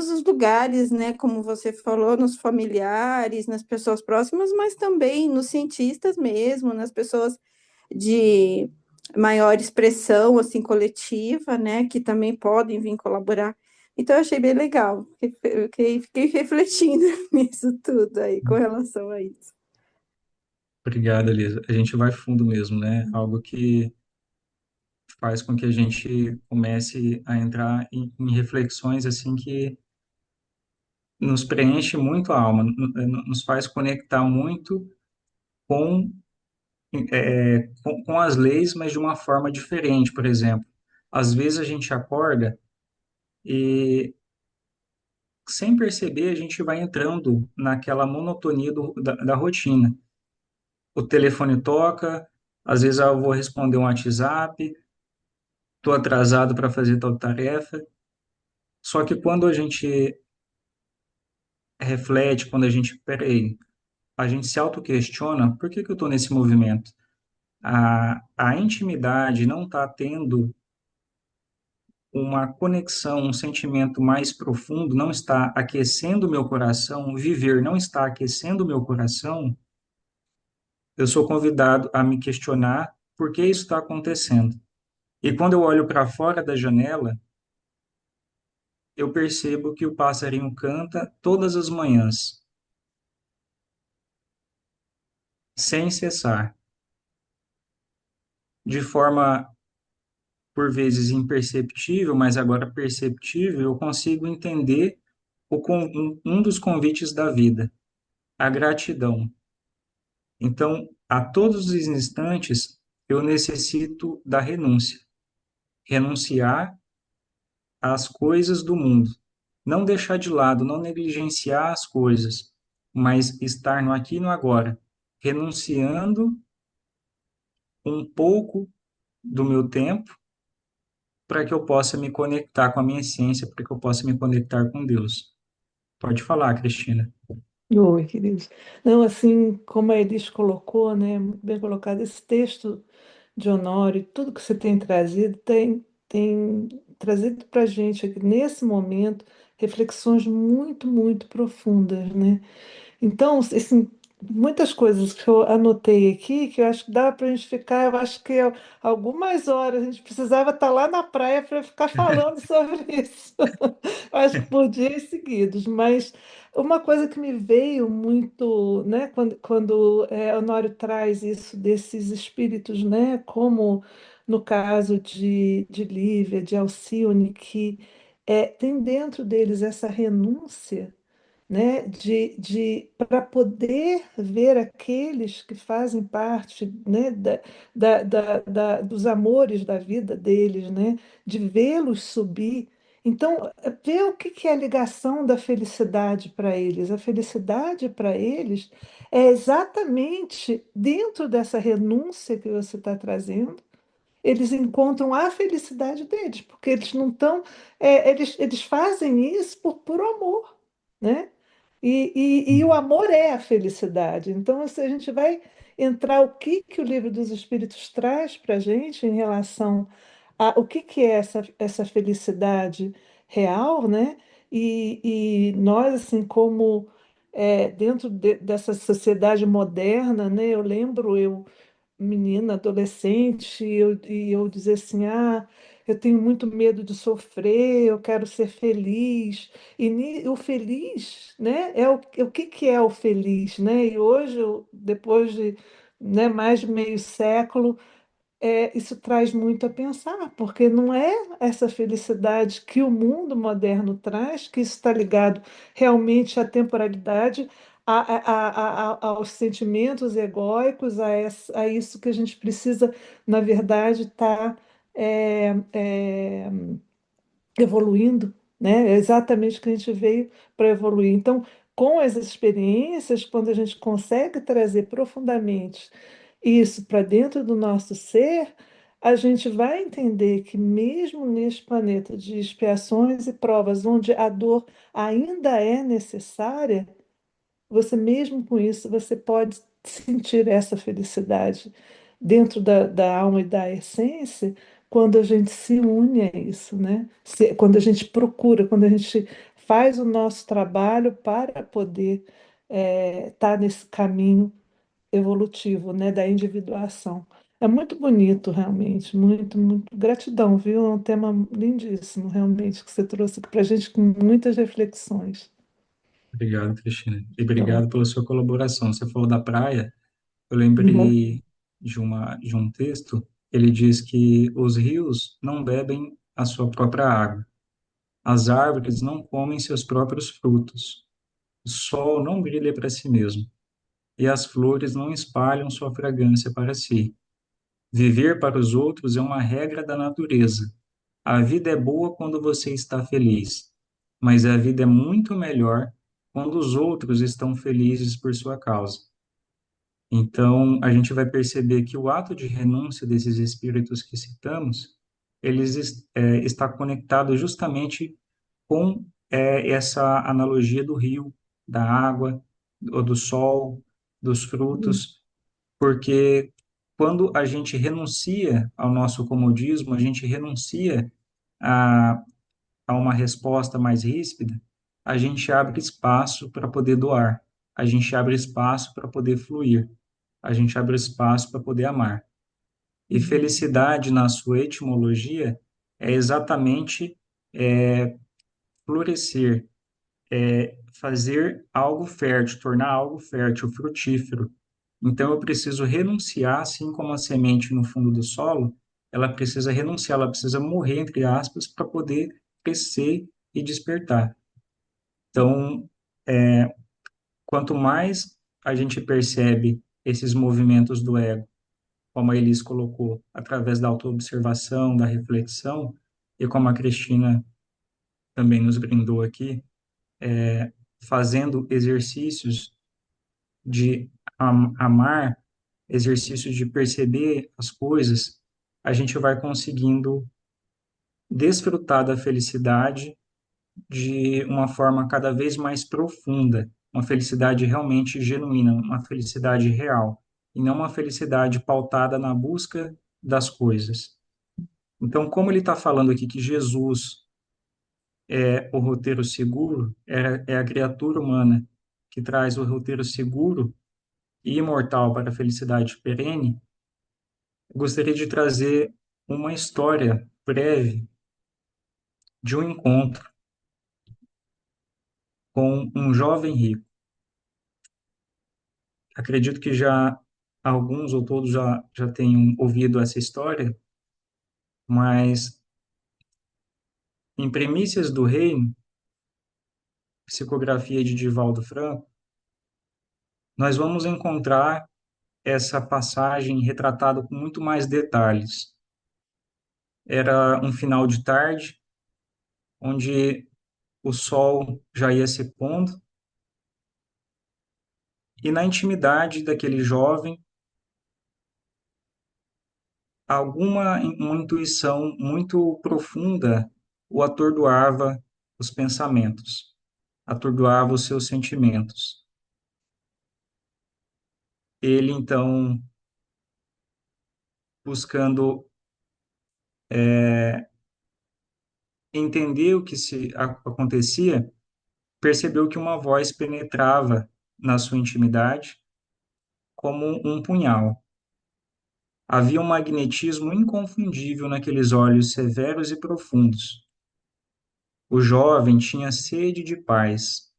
os lugares, né? Como você falou, nos familiares, nas pessoas próximas, mas também nos cientistas mesmo, nas pessoas de maior expressão assim coletiva, né, que também podem vir colaborar. Então eu achei bem legal. Fiquei refletindo nisso tudo aí com relação a isso. Obrigado, Elisa. A gente vai fundo mesmo, né? Algo que faz com que a gente comece a entrar em reflexões assim que nos preenche muito a alma, nos faz conectar muito com, com as leis, mas de uma forma diferente, por exemplo. Às vezes a gente acorda e, sem perceber, a gente vai entrando naquela monotonia da rotina. O telefone toca, às vezes eu vou responder um WhatsApp, estou atrasado para fazer tal tarefa. Só que quando a gente reflete, quando a gente, peraí, a gente se autoquestiona, por que que eu estou nesse movimento? A intimidade não está tendo uma conexão, um sentimento mais profundo, não está aquecendo o meu coração, viver não está aquecendo o meu coração, eu sou convidado a me questionar por que isso está acontecendo. E quando eu olho para fora da janela, eu percebo que o passarinho canta todas as manhãs, sem cessar, de forma por vezes imperceptível, mas agora perceptível, eu consigo entender um dos convites da vida, a gratidão. Então, a todos os instantes, eu necessito da renúncia. Renunciar às coisas do mundo. Não deixar de lado, não negligenciar as coisas, mas estar no aqui e no agora. Renunciando um pouco do meu tempo para que eu possa me conectar com a minha essência, para que eu possa me conectar com Deus. Pode falar, Cristina. Oi, queridos. Não, assim, como a Elis colocou, né, muito bem colocado, esse texto de Honório, tudo que você tem trazido, tem trazido para a gente aqui, nesse momento, reflexões muito, muito profundas, né? Então, assim, muitas coisas que eu anotei aqui, que eu acho que dá para a gente ficar, eu acho que algumas horas, a gente precisava estar lá na praia para ficar falando sobre isso. Eu acho que por dias seguidos, mas uma coisa que me veio muito, né, quando Honório traz isso desses espíritos, né, como no caso de Lívia, de Alcione, que tem dentro deles essa renúncia, né, de para poder ver aqueles que fazem parte, né, dos amores da vida deles, né, de vê-los subir. Então, ver o que que é a ligação da felicidade para eles. A felicidade para eles é exatamente dentro dessa renúncia que você está trazendo, eles encontram a felicidade deles, porque eles não estão, eles fazem isso por puro amor, né? E o amor é a felicidade. Então, se a gente vai entrar o que que o Livro dos Espíritos traz para a gente em relação a o que que é essa felicidade real, né? E nós, assim, como dentro dessa sociedade moderna, né? Eu lembro, menina, adolescente, e eu dizer assim, eu tenho muito medo de sofrer, eu quero ser feliz. E o feliz, né, o que que é o feliz, né? E hoje, depois de, né, mais de meio século, isso traz muito a pensar, porque não é essa felicidade que o mundo moderno traz, que isso está ligado realmente à temporalidade, aos sentimentos egóicos, a isso que a gente precisa, na verdade, estar evoluindo, né? É exatamente o que a gente veio para evoluir. Então, com as experiências, quando a gente consegue trazer profundamente isso para dentro do nosso ser, a gente vai entender que mesmo neste planeta de expiações e provas, onde a dor ainda é necessária, você mesmo com isso, você pode sentir essa felicidade dentro da alma e da essência quando a gente se une a isso, né? Quando a gente procura, quando a gente faz o nosso trabalho para poder estar nesse caminho evolutivo, né, da individuação. É muito bonito, realmente, muito, muito. Gratidão, viu? É um tema lindíssimo, realmente, que você trouxe aqui para a gente com muitas reflexões. Obrigado, Cristina. E Então, obrigado pela sua colaboração. Você falou da praia, eu uhum, lembrei de um texto, ele diz que os rios não bebem a sua própria água, as árvores não comem seus próprios frutos, o sol não brilha para si mesmo, e as flores não espalham sua fragrância para si. Viver para os outros é uma regra da natureza. A vida é boa quando você está feliz, mas a vida é muito melhor quando os outros estão felizes por sua causa. Então, a gente vai perceber que o ato de renúncia desses espíritos que citamos, está conectado justamente com essa analogia do rio, da água, ou do sol, dos frutos, porque quando a gente renuncia ao nosso comodismo, a gente renuncia a, a uma resposta mais ríspida, a gente abre espaço para poder doar, a gente abre espaço para poder fluir, a gente abre espaço para poder amar. E uhum, felicidade, na sua etimologia, é exatamente florescer, fazer algo fértil, tornar algo fértil, frutífero. Então, eu preciso renunciar, assim como a semente no fundo do solo, ela precisa renunciar, ela precisa morrer, entre aspas, para poder crescer e despertar. Então, quanto mais a gente percebe esses movimentos do ego, como a Elis colocou, através da autoobservação, da reflexão, e como a Cristina também nos brindou aqui, fazendo exercícios de amar, exercícios de perceber as coisas, a gente vai conseguindo desfrutar da felicidade de uma forma cada vez mais profunda, uma felicidade realmente genuína, uma felicidade real, e não uma felicidade pautada na busca das coisas. Então, como ele está falando aqui que Jesus é o roteiro seguro, é a criatura humana que traz o roteiro seguro e imortal para a felicidade perene, eu gostaria de trazer uma história breve de um encontro com um jovem rico. Acredito que já alguns ou todos já tenham ouvido essa história, mas em Primícias do Reino, psicografia de Divaldo Franco, nós vamos encontrar essa passagem retratada com muito mais detalhes. Era um final de tarde, onde o sol já ia se pondo, e na intimidade daquele jovem, uma intuição muito profunda o atordoava os pensamentos, atordoava os seus sentimentos. Ele, então, buscando entender o que acontecia, percebeu que uma voz penetrava na sua intimidade como um punhal. Havia um magnetismo inconfundível naqueles olhos severos e profundos. O jovem tinha sede de paz,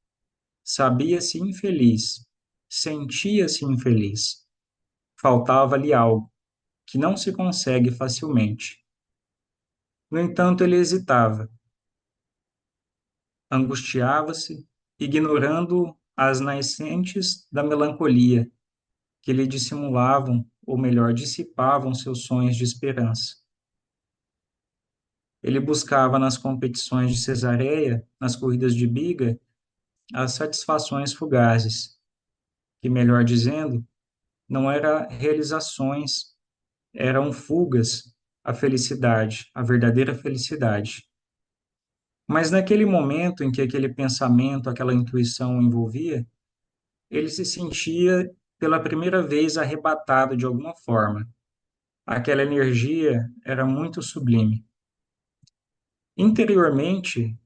sabia-se infeliz, sentia-se infeliz. Faltava-lhe algo que não se consegue facilmente. No entanto, ele hesitava, angustiava-se, ignorando as nascentes da melancolia que lhe dissimulavam, ou melhor, dissipavam seus sonhos de esperança. Ele buscava nas competições de Cesareia, nas corridas de biga, as satisfações fugazes, que, melhor dizendo, não eram realizações, eram fugas à felicidade, à verdadeira felicidade. Mas naquele momento em que aquele pensamento, aquela intuição o envolvia, ele se sentia pela primeira vez arrebatado de alguma forma. Aquela energia era muito sublime. Interiormente,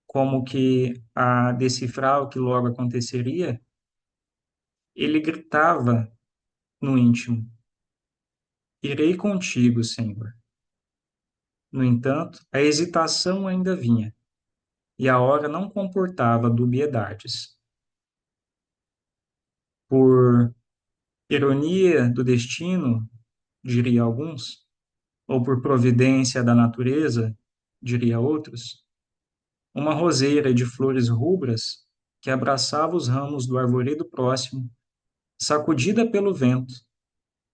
como que a decifrar o que logo aconteceria, ele gritava no íntimo: Irei contigo, Senhor. No entanto, a hesitação ainda vinha, e a hora não comportava dubiedades. Por ironia do destino, diria alguns, ou por providência da natureza, diria outros, uma roseira de flores rubras que abraçava os ramos do arvoredo próximo, sacudida pelo vento,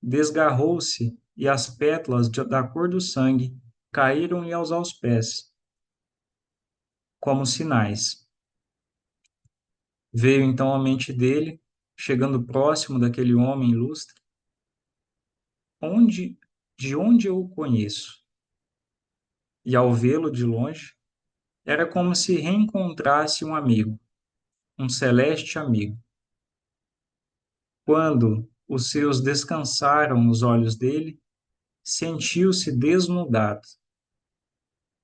desgarrou-se e as pétalas da cor do sangue caíram-lhe aos pés, como sinais. Veio então à mente dele, chegando próximo daquele homem ilustre, onde, de onde eu o conheço? E ao vê-lo de longe, era como se reencontrasse um amigo, um celeste amigo. Quando os seus descansaram nos olhos dele, sentiu-se desnudado.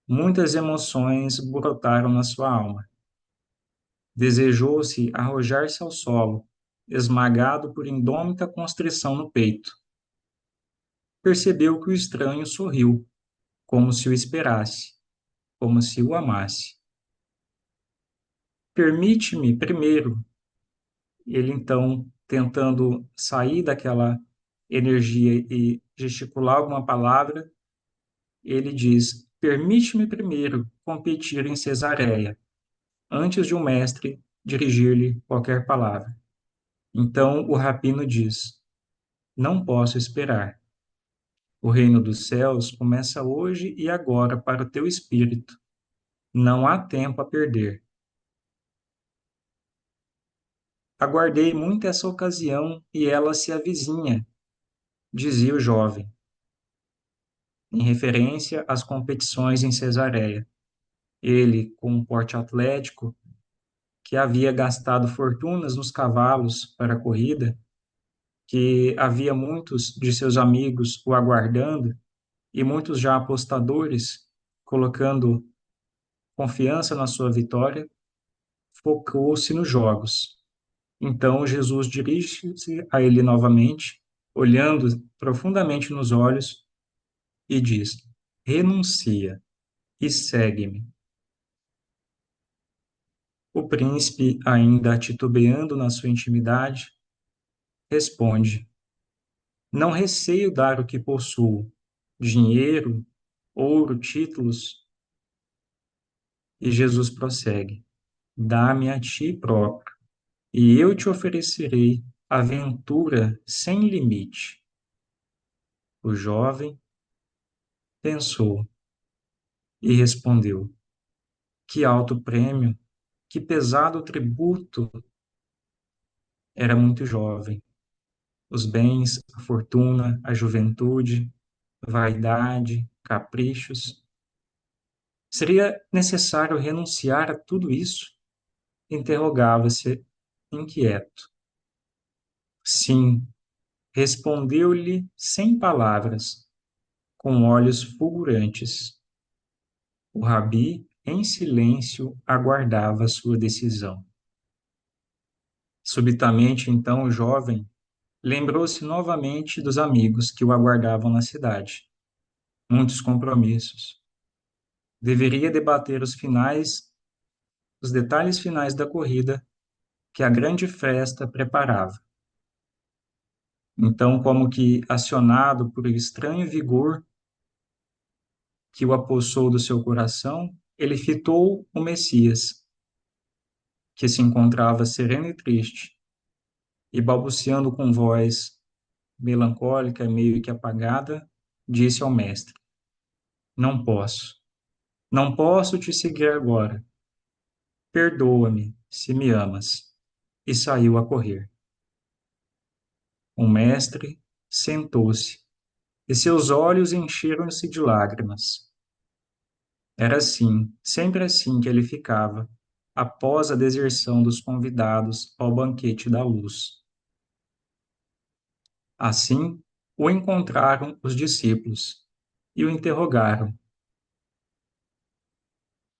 Muitas emoções brotaram na sua alma. Desejou-se arrojar-se ao solo, esmagado por indômita constrição no peito. Percebeu que o estranho sorriu, como se o esperasse, como se o amasse. Permite-me primeiro, ele então, tentando sair daquela energia e gesticular alguma palavra, ele diz: permite-me primeiro competir em Cesareia, antes de um mestre dirigir-lhe qualquer palavra. Então o rabino diz: não posso esperar. O reino dos céus começa hoje e agora para o teu espírito. Não há tempo a perder. Aguardei muito essa ocasião e ela se avizinha, dizia o jovem, em referência às competições em Cesareia. Ele, com um porte atlético, que havia gastado fortunas nos cavalos para a corrida, que havia muitos de seus amigos o aguardando e muitos já apostadores colocando confiança na sua vitória, focou-se nos jogos. Então Jesus dirige-se a ele novamente, olhando profundamente nos olhos, e diz: renuncia e segue-me. O príncipe, ainda titubeando na sua intimidade, responde: não receio dar o que possuo, dinheiro, ouro, títulos. E Jesus prossegue: dá-me a ti próprio, e eu te oferecerei aventura sem limite. O jovem pensou e respondeu: que alto prêmio, que pesado tributo. Era muito jovem. Os bens, a fortuna, a juventude, vaidade, caprichos. Seria necessário renunciar a tudo isso? Interrogava-se, inquieto. Sim, respondeu-lhe sem palavras, com olhos fulgurantes. O rabi, em silêncio, aguardava sua decisão. Subitamente, então, o jovem lembrou-se novamente dos amigos que o aguardavam na cidade. Muitos compromissos. Deveria debater os detalhes finais da corrida que a grande festa preparava. Então, como que acionado por estranho vigor que o apossou do seu coração, ele fitou o Messias, que se encontrava sereno e triste, e balbuciando com voz melancólica, meio que apagada, disse ao mestre: não posso, não posso te seguir agora. Perdoa-me, se me amas. E saiu a correr. O mestre sentou-se, e seus olhos encheram-se de lágrimas. Era assim, sempre assim que ele ficava, após a deserção dos convidados ao banquete da luz. Assim, o encontraram os discípulos e o interrogaram.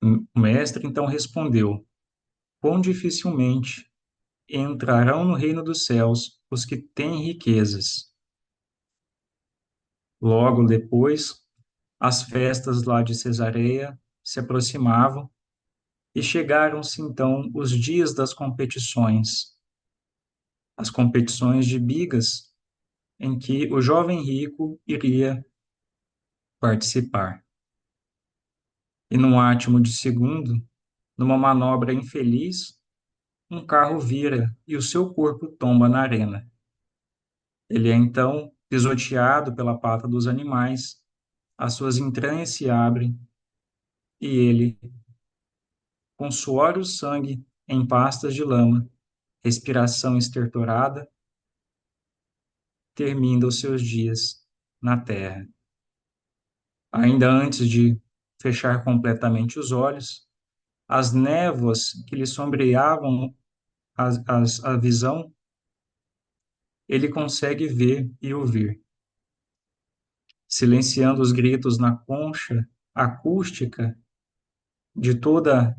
O mestre então respondeu: quão dificilmente entrarão no reino dos céus os que têm riquezas. Logo depois, as festas lá de Cesareia se aproximavam e chegaram-se então os dias das competições, as competições de bigas, em que o jovem rico iria participar. E num átimo de segundo, numa manobra infeliz, um carro vira e o seu corpo tomba na arena. Ele é então pisoteado pela pata dos animais, as suas entranhas se abrem e ele, com suor e sangue em pastas de lama, respiração estertorada, termina os seus dias na terra. Ainda antes de fechar completamente os olhos, as névoas que lhe sombreavam a visão, ele consegue ver e ouvir. Silenciando os gritos na concha acústica de toda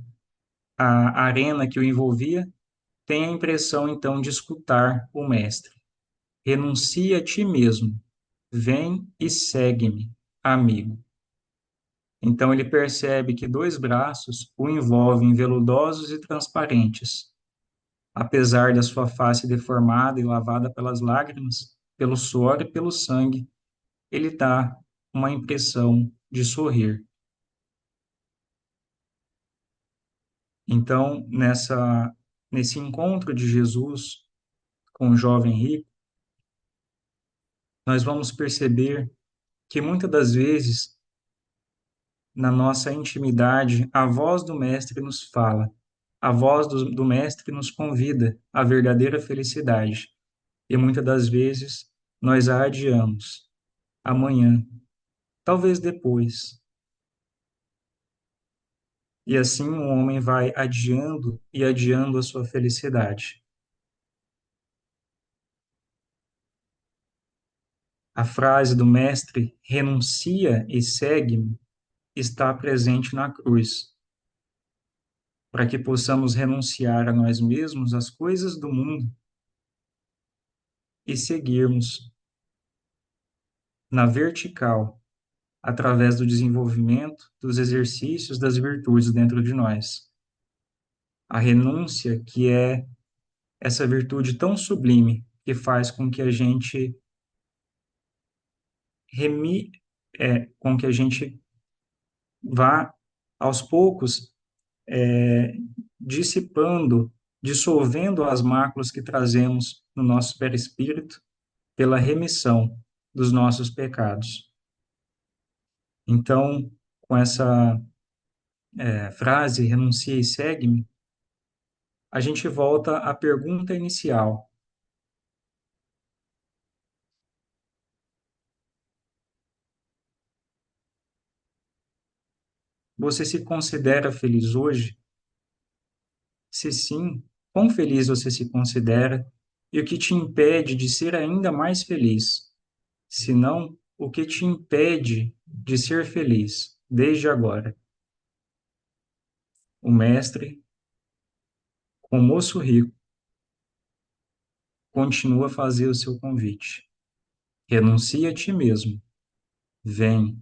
a arena que o envolvia, tem a impressão então de escutar o mestre. Renuncia a ti mesmo, vem e segue-me, amigo. Então ele percebe que dois braços o envolvem veludosos e transparentes. Apesar da sua face deformada e lavada pelas lágrimas, pelo suor e pelo sangue, ele dá uma impressão de sorrir. Então, nesse encontro de Jesus com o jovem rico, nós vamos perceber que muitas das vezes, na nossa intimidade, a voz do Mestre nos fala, a voz do Mestre nos convida à verdadeira felicidade. E muitas das vezes nós a adiamos. Amanhã, talvez depois. E assim o homem vai adiando e adiando a sua felicidade. A frase do Mestre, renuncia e segue-me, está presente na cruz, para que possamos renunciar a nós mesmos, às coisas do mundo, e seguirmos na vertical, através do desenvolvimento dos exercícios das virtudes dentro de nós. A renúncia, que é essa virtude tão sublime que faz com que a gente com que a gente vá aos poucos dissipando, dissolvendo as máculas que trazemos no nosso perispírito pela remissão dos nossos pecados. Então, com essa frase, renuncia e segue-me, a gente volta à pergunta inicial. Você se considera feliz hoje? Se sim, quão feliz você se considera e o que te impede de ser ainda mais feliz? Se não, o que te impede de ser feliz desde agora? O mestre, com o moço rico, continua a fazer o seu convite. Renuncia a ti mesmo. Vem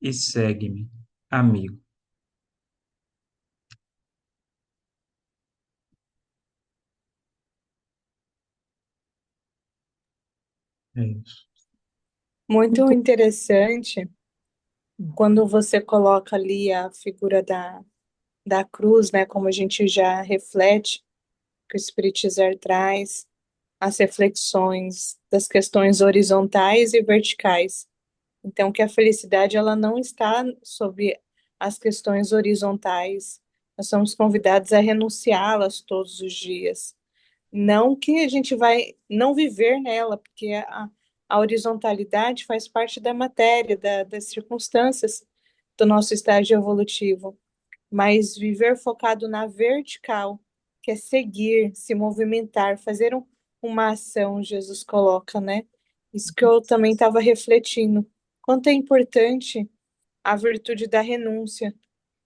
e segue-me, amigo. É isso. Muito Muito. interessante quando você coloca ali a figura da cruz, né? Como a gente já reflete, que o Spiritizar traz, as reflexões das questões horizontais e verticais. Então, que a felicidade ela não está sobre as questões horizontais. Nós somos convidados a renunciá-las todos os dias. Não que a gente vai não viver nela, porque a horizontalidade faz parte da matéria, das circunstâncias do nosso estágio evolutivo. Mas viver focado na vertical, que é seguir, se movimentar, fazer uma ação, Jesus coloca, né? Isso que eu também estava refletindo. Quanto é importante a virtude da renúncia.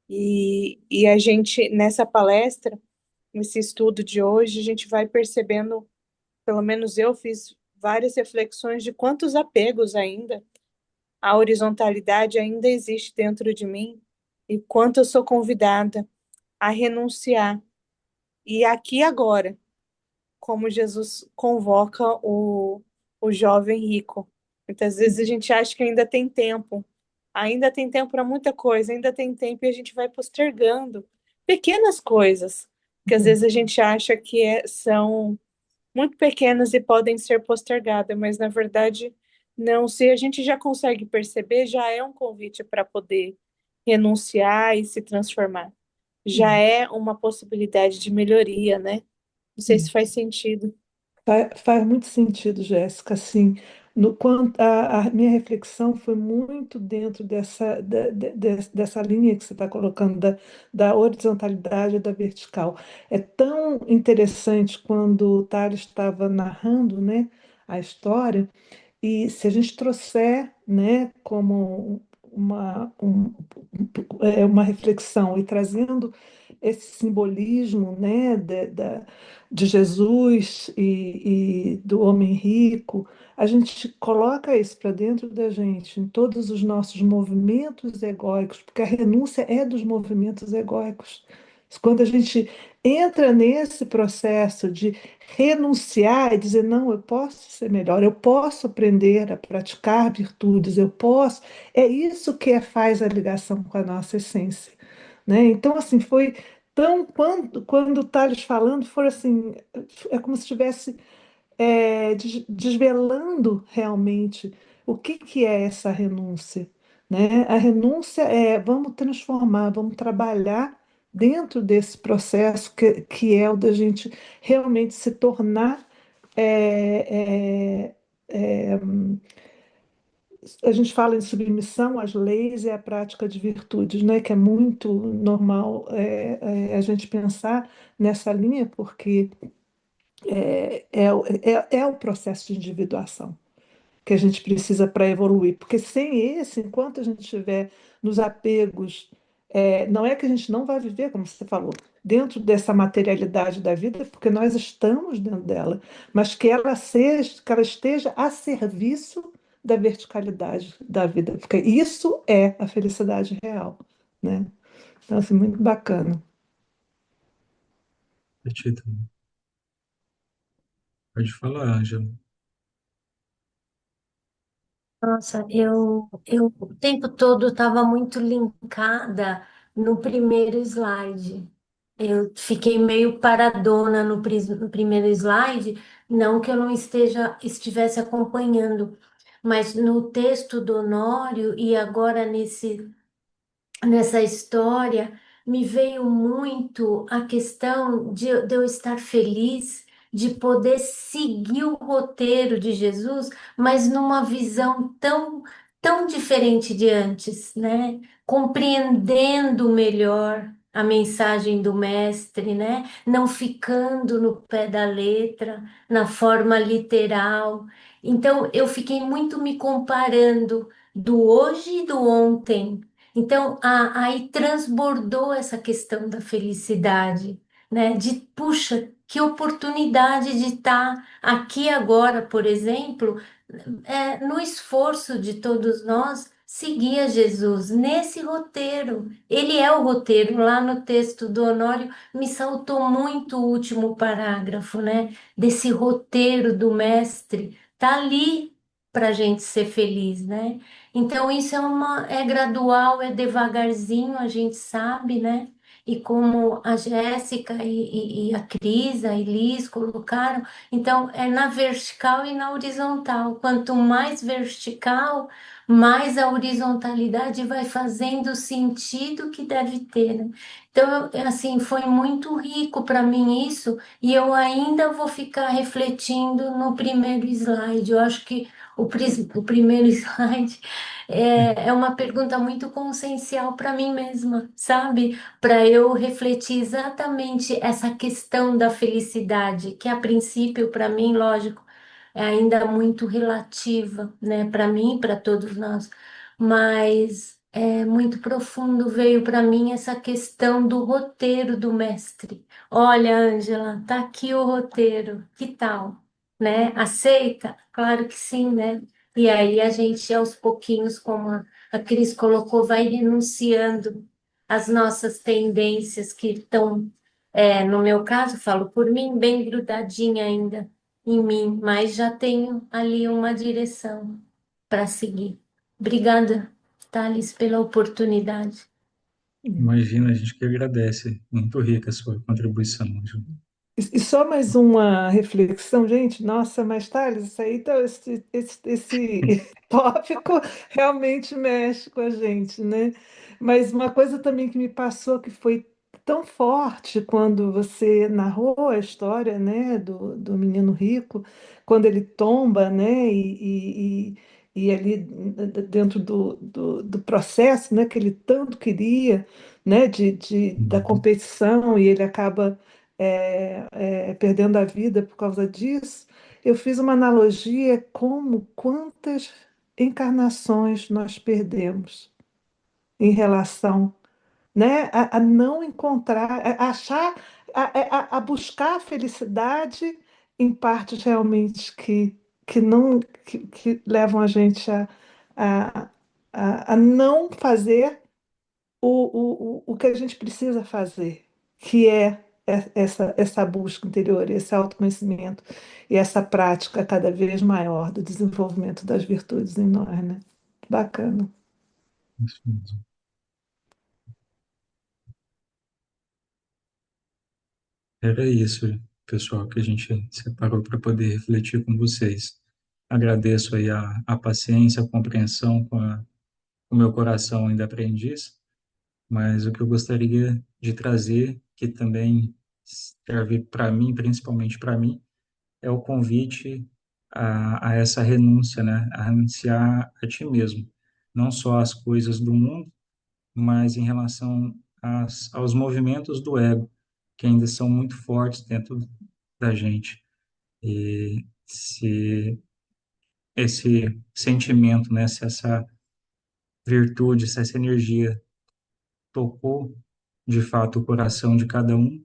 E a gente, nessa palestra, nesse estudo de hoje, a gente vai percebendo, pelo menos eu fiz várias reflexões de quantos apegos ainda a horizontalidade ainda existe dentro de mim e quanto eu sou convidada a renunciar. E aqui agora, como Jesus convoca o jovem rico. Muitas vezes a gente acha que ainda tem tempo para muita coisa, ainda tem tempo e a gente vai postergando pequenas coisas que às vezes a gente acha que são muito pequenas e podem ser postergadas, mas na verdade não. Se a gente já consegue perceber, já é um convite para poder renunciar e se transformar. Já é uma possibilidade de melhoria, né? Não sei se faz sentido. Faz muito sentido, Jéssica. Assim, a minha reflexão foi muito dentro dessa linha que você está colocando, da horizontalidade e da vertical. É tão interessante quando o Tales estava narrando, né, a história, e se a gente trouxer, né, como uma reflexão e trazendo esse simbolismo, né, de Jesus e do homem rico, a gente coloca isso para dentro da gente, em todos os nossos movimentos egóicos, porque a renúncia é dos movimentos egóicos. Quando a gente entra nesse processo de renunciar e dizer, não, eu posso ser melhor, eu posso aprender a praticar virtudes, eu posso, é isso que faz a ligação com a nossa essência, né? Então, assim, foi tão, quando o Tales falando, foi assim, é como se estivesse desvelando realmente o que é essa renúncia, né? A renúncia é vamos transformar, vamos trabalhar dentro desse processo que é o da gente realmente se tornar. é, é, é, a gente fala em submissão às leis e à prática de virtudes, né? Que é muito normal a gente pensar nessa linha, porque é o processo de individuação que a gente precisa para evoluir. Porque sem esse, enquanto a gente estiver nos apegos, não é que a gente não vai viver, como você falou, dentro dessa materialidade da vida, porque nós estamos dentro dela, mas que ela esteja a serviço da verticalidade da vida, porque isso é a felicidade real, né? Então, assim, muito bacana. Perfeito. Pode falar, Ângela. Nossa, eu o tempo todo estava muito linkada no primeiro slide. Eu fiquei meio paradona no primeiro slide, não que eu não estivesse acompanhando, mas no texto do Honório e agora nessa história, me veio muito a questão de eu estar feliz, de poder seguir o roteiro de Jesus, mas numa visão tão diferente de antes, né? Compreendendo melhor a mensagem do mestre, né? Não ficando no pé da letra, na forma literal. Então, eu fiquei muito me comparando do hoje e do ontem. Então, aí transbordou essa questão da felicidade, né? De, puxa, que oportunidade de estar aqui agora, por exemplo, no esforço de todos nós, seguir a Jesus nesse roteiro. Ele é o roteiro. Lá no texto do Honório, me saltou muito o último parágrafo, né? Desse roteiro do mestre. Tá ali para a gente ser feliz, né? Então, isso é gradual, é devagarzinho, a gente sabe, né? E como a Jéssica e a Cris, a Elis colocaram, então é na vertical e na horizontal. Quanto mais vertical, mais a horizontalidade vai fazendo o sentido que deve ter, né? Então, assim, foi muito rico para mim isso, e eu ainda vou ficar refletindo no primeiro slide. Eu acho que o primeiro slide é uma pergunta muito consciencial para mim mesma, sabe? Para eu refletir exatamente essa questão da felicidade, que a princípio, para mim, lógico, é ainda muito relativa, né? Para mim, para todos nós, mas é muito profundo veio para mim essa questão do roteiro do mestre. Olha, Ângela, tá aqui o roteiro, que tal? Né? Aceita? Claro que sim, né? E aí a gente, aos pouquinhos, como a Cris colocou, vai renunciando às nossas tendências que estão, no meu caso, falo por mim, bem grudadinha ainda em mim, mas já tenho ali uma direção para seguir. Obrigada, Thales, pela oportunidade. Imagina, a gente que agradece. Muito rica a sua contribuição, Ju. E só mais uma reflexão, gente. Nossa, mas Thales, isso aí, tá, esse tópico realmente mexe com a gente, né? Mas uma coisa também que me passou que foi tão forte quando você narrou a história, né, do menino rico, quando ele tomba, né, e ali dentro do processo, né, que ele tanto queria, né, da Uhum. competição, e ele acaba perdendo a vida por causa disso, eu fiz uma analogia como quantas encarnações nós perdemos em relação, né, a não encontrar, a achar, a buscar a felicidade em partes realmente que não que levam a gente a, a não fazer o que a gente precisa fazer, que essa busca interior, esse autoconhecimento e essa prática cada vez maior do desenvolvimento das virtudes em nós, né? Bacana. Isso mesmo. Era isso, pessoal, que a gente separou para poder refletir com vocês. Agradeço aí a paciência, a compreensão com o meu coração ainda aprendiz, mas o que eu gostaria de trazer, que também serve para mim, principalmente para mim, é o convite a essa renúncia, né? A renunciar a ti mesmo, não só às coisas do mundo, mas em relação aos movimentos do ego, que ainda são muito fortes dentro da gente. E se esse sentimento, né, se essa virtude, se essa energia tocou de fato o coração de cada um,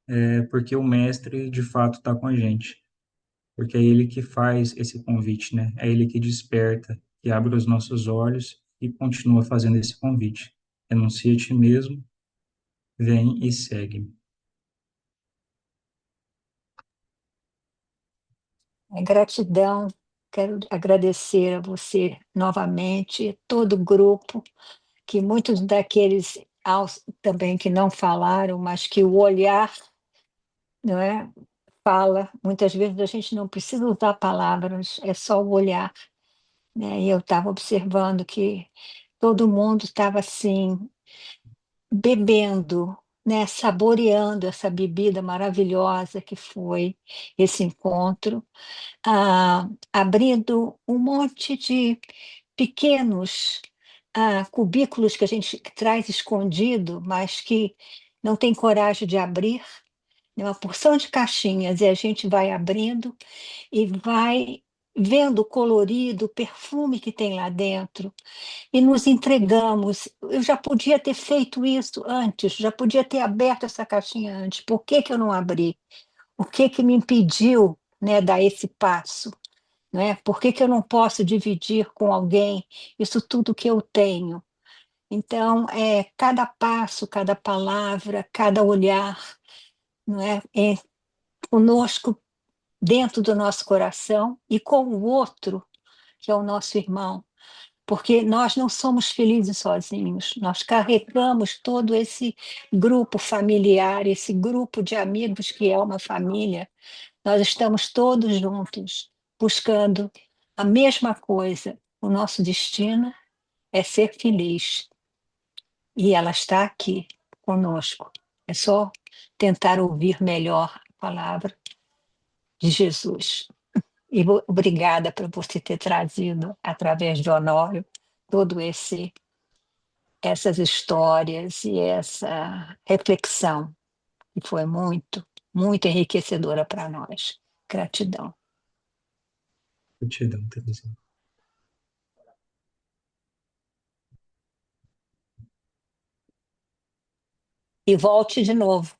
é porque o mestre de fato está com a gente, porque é ele que faz esse convite, né? É ele que desperta, que abre os nossos olhos e continua fazendo esse convite. Renuncia a ti mesmo, vem e segue. Gratidão, quero agradecer a você novamente, todo o grupo, que muitos daqueles também que não falaram, mas que o olhar, não é, fala. Muitas vezes a gente não precisa usar palavras, é só o olhar, né? E eu estava observando que todo mundo estava assim, bebendo, né, saboreando essa bebida maravilhosa que foi esse encontro, abrindo um monte de pequenos cubículos que a gente traz escondido, mas que não tem coragem de abrir, né, uma porção de caixinhas, e a gente vai abrindo e vai vendo o colorido, o perfume que tem lá dentro, e nos entregamos. Eu já podia ter feito isso antes, já podia ter aberto essa caixinha antes. Por que que eu não abri? O que que me impediu, né, dar esse passo? Né? Por que que eu não posso dividir com alguém isso tudo que eu tenho? Então, cada passo, cada palavra, cada olhar, não é conosco, dentro do nosso coração e com o outro, que é o nosso irmão, porque nós não somos felizes sozinhos, nós carregamos todo esse grupo familiar, esse grupo de amigos que é uma família, nós estamos todos juntos, buscando a mesma coisa. O nosso destino é ser feliz, e ela está aqui conosco. É só tentar ouvir melhor a palavra de Jesus. E obrigada por você ter trazido, através de Honório, todo essas histórias e essa reflexão, que foi muito, muito enriquecedora para nós. Gratidão. Gratidão, Terezinha. E volte de novo,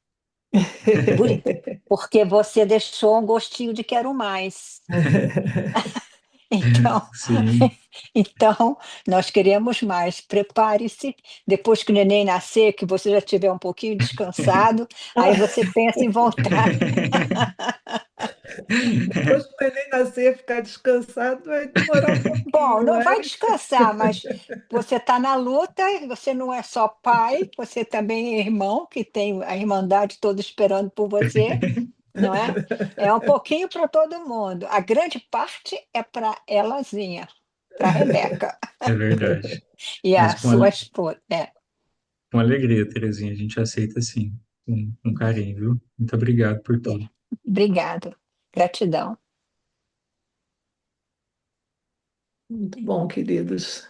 porque você deixou um gostinho de quero mais. Então, Sim. então, nós queremos mais. Prepare-se, depois que o neném nascer, que você já estiver um pouquinho descansado, aí você pensa em voltar. Depois que o neném nascer, ficar descansado, vai demorar um Bom, pouquinho, não vai mas descansar, mas você está na luta, e você não é só pai, você também é irmão, que tem a Irmandade toda esperando por você, não é? É um pouquinho para todo mundo. A grande parte é para elazinha, para Rebeca É verdade. e Mas a sua esposa. É, com alegria, Terezinha, a gente aceita sim, com carinho, viu? Muito obrigado por é. tudo. Obrigado. Gratidão. muito bom, queridos.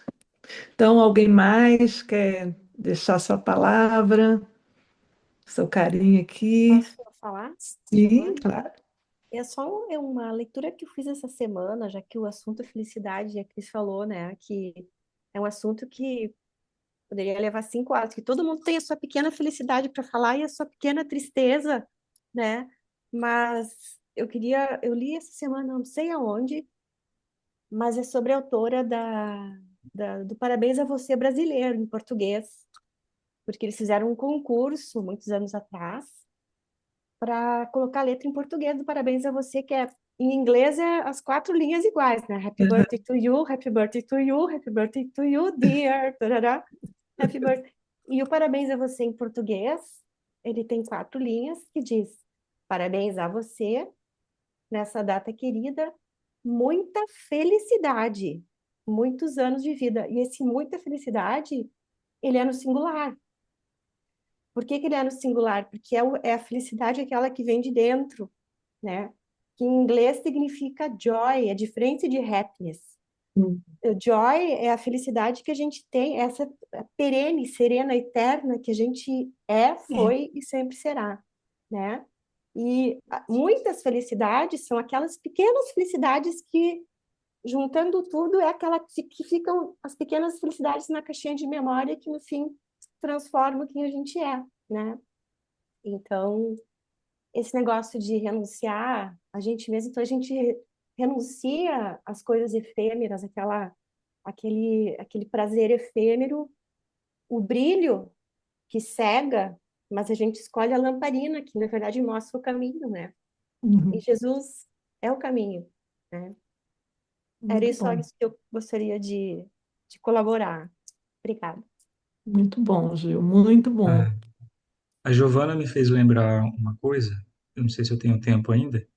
Então, alguém mais quer deixar sua palavra, seu carinho aqui? Posso falar, Sim, Giovana? claro. É uma leitura que eu fiz essa semana, já que o assunto é felicidade, a Cris falou, né, que é um assunto que poderia levar 5 horas, que todo mundo tem a sua pequena felicidade para falar e a sua pequena tristeza, né? Mas eu li essa semana, não sei aonde, mas é sobre a autora do Parabéns a Você brasileiro, em português, porque eles fizeram um concurso muitos anos atrás para colocar a letra em português do Parabéns a Você, que é em inglês é as 4 linhas iguais, né? Happy birthday to you, happy birthday to you, happy birthday to you, dear, tarará, happy birthday. E o Parabéns a Você em português, ele tem 4 linhas que diz: Parabéns a você nessa data querida, muita felicidade, muitos anos de vida. E esse muita felicidade, ele é no singular. Por que que ele é no singular? Porque é a felicidade aquela que vem de dentro, né? Que em inglês significa joy, é diferente de happiness. Hum, Joy é a felicidade que a gente tem, essa perene, serena, eterna que a gente é, É, foi e sempre será, né? E muitas felicidades são aquelas pequenas felicidades que, juntando tudo, é aquela que ficam as pequenas felicidades na caixinha de memória que, no fim, transformam quem a gente é, né? Então, esse negócio de renunciar a gente mesmo, então a gente renuncia às coisas efêmeras, aquele prazer efêmero, o brilho que cega, mas a gente escolhe a lamparina, que na verdade mostra o caminho, né? E uhum, Jesus é o caminho, né? Era muito isso, só bom, isso que eu gostaria de colaborar. Obrigada. muito bom, Gil, muito bom. Ah, a Giovana me fez lembrar uma coisa, eu não sei se eu tenho tempo ainda.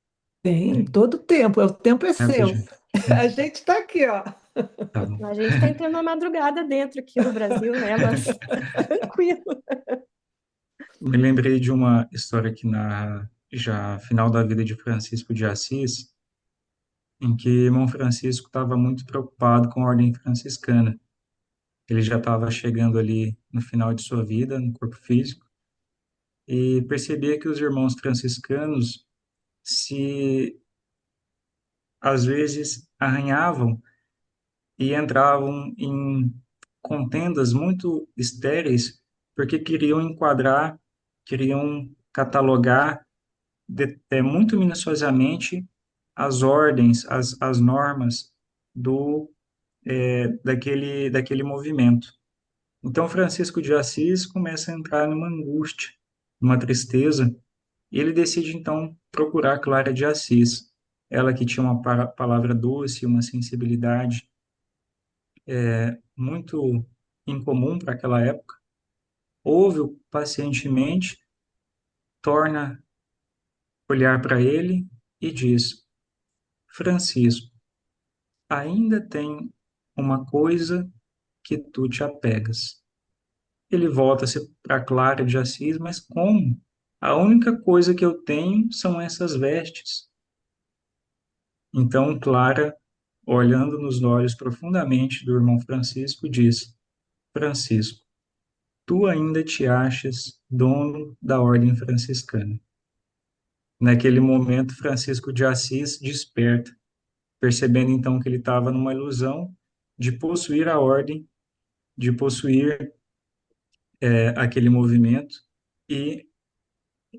Tem Tem? todo o tempo, o tempo é seu. Rapidinho. Hum, A gente está aqui, ó. tá bom. A gente está entrando na madrugada dentro aqui do Brasil, né? Mas tranquilo. Me lembrei de uma história que narra já final da vida de Francisco de Assis, em que irmão Francisco estava muito preocupado com a ordem franciscana. Ele já estava chegando ali no final de sua vida, no corpo físico, e percebia que os irmãos franciscanos se às vezes arranhavam e entravam em contendas muito estéreis porque queriam enquadrar, queriam catalogar muito minuciosamente as ordens, as normas daquele movimento. Então, Francisco de Assis começa a entrar numa angústia, numa tristeza, e ele decide, então, procurar Clara de Assis, ela que tinha uma palavra doce, uma sensibilidade muito incomum para aquela época, ouve-o pacientemente, torna olhar para ele e diz: Francisco, ainda tem uma coisa que tu te apegas. Ele volta-se para Clara de Assis, mas como? A única coisa que eu tenho são essas vestes. Então Clara, olhando nos olhos profundamente do irmão Francisco, diz: Francisco, tu ainda te achas dono da ordem franciscana. Naquele momento, Francisco de Assis desperta, percebendo então que ele estava numa ilusão de possuir a ordem, de possuir aquele movimento, e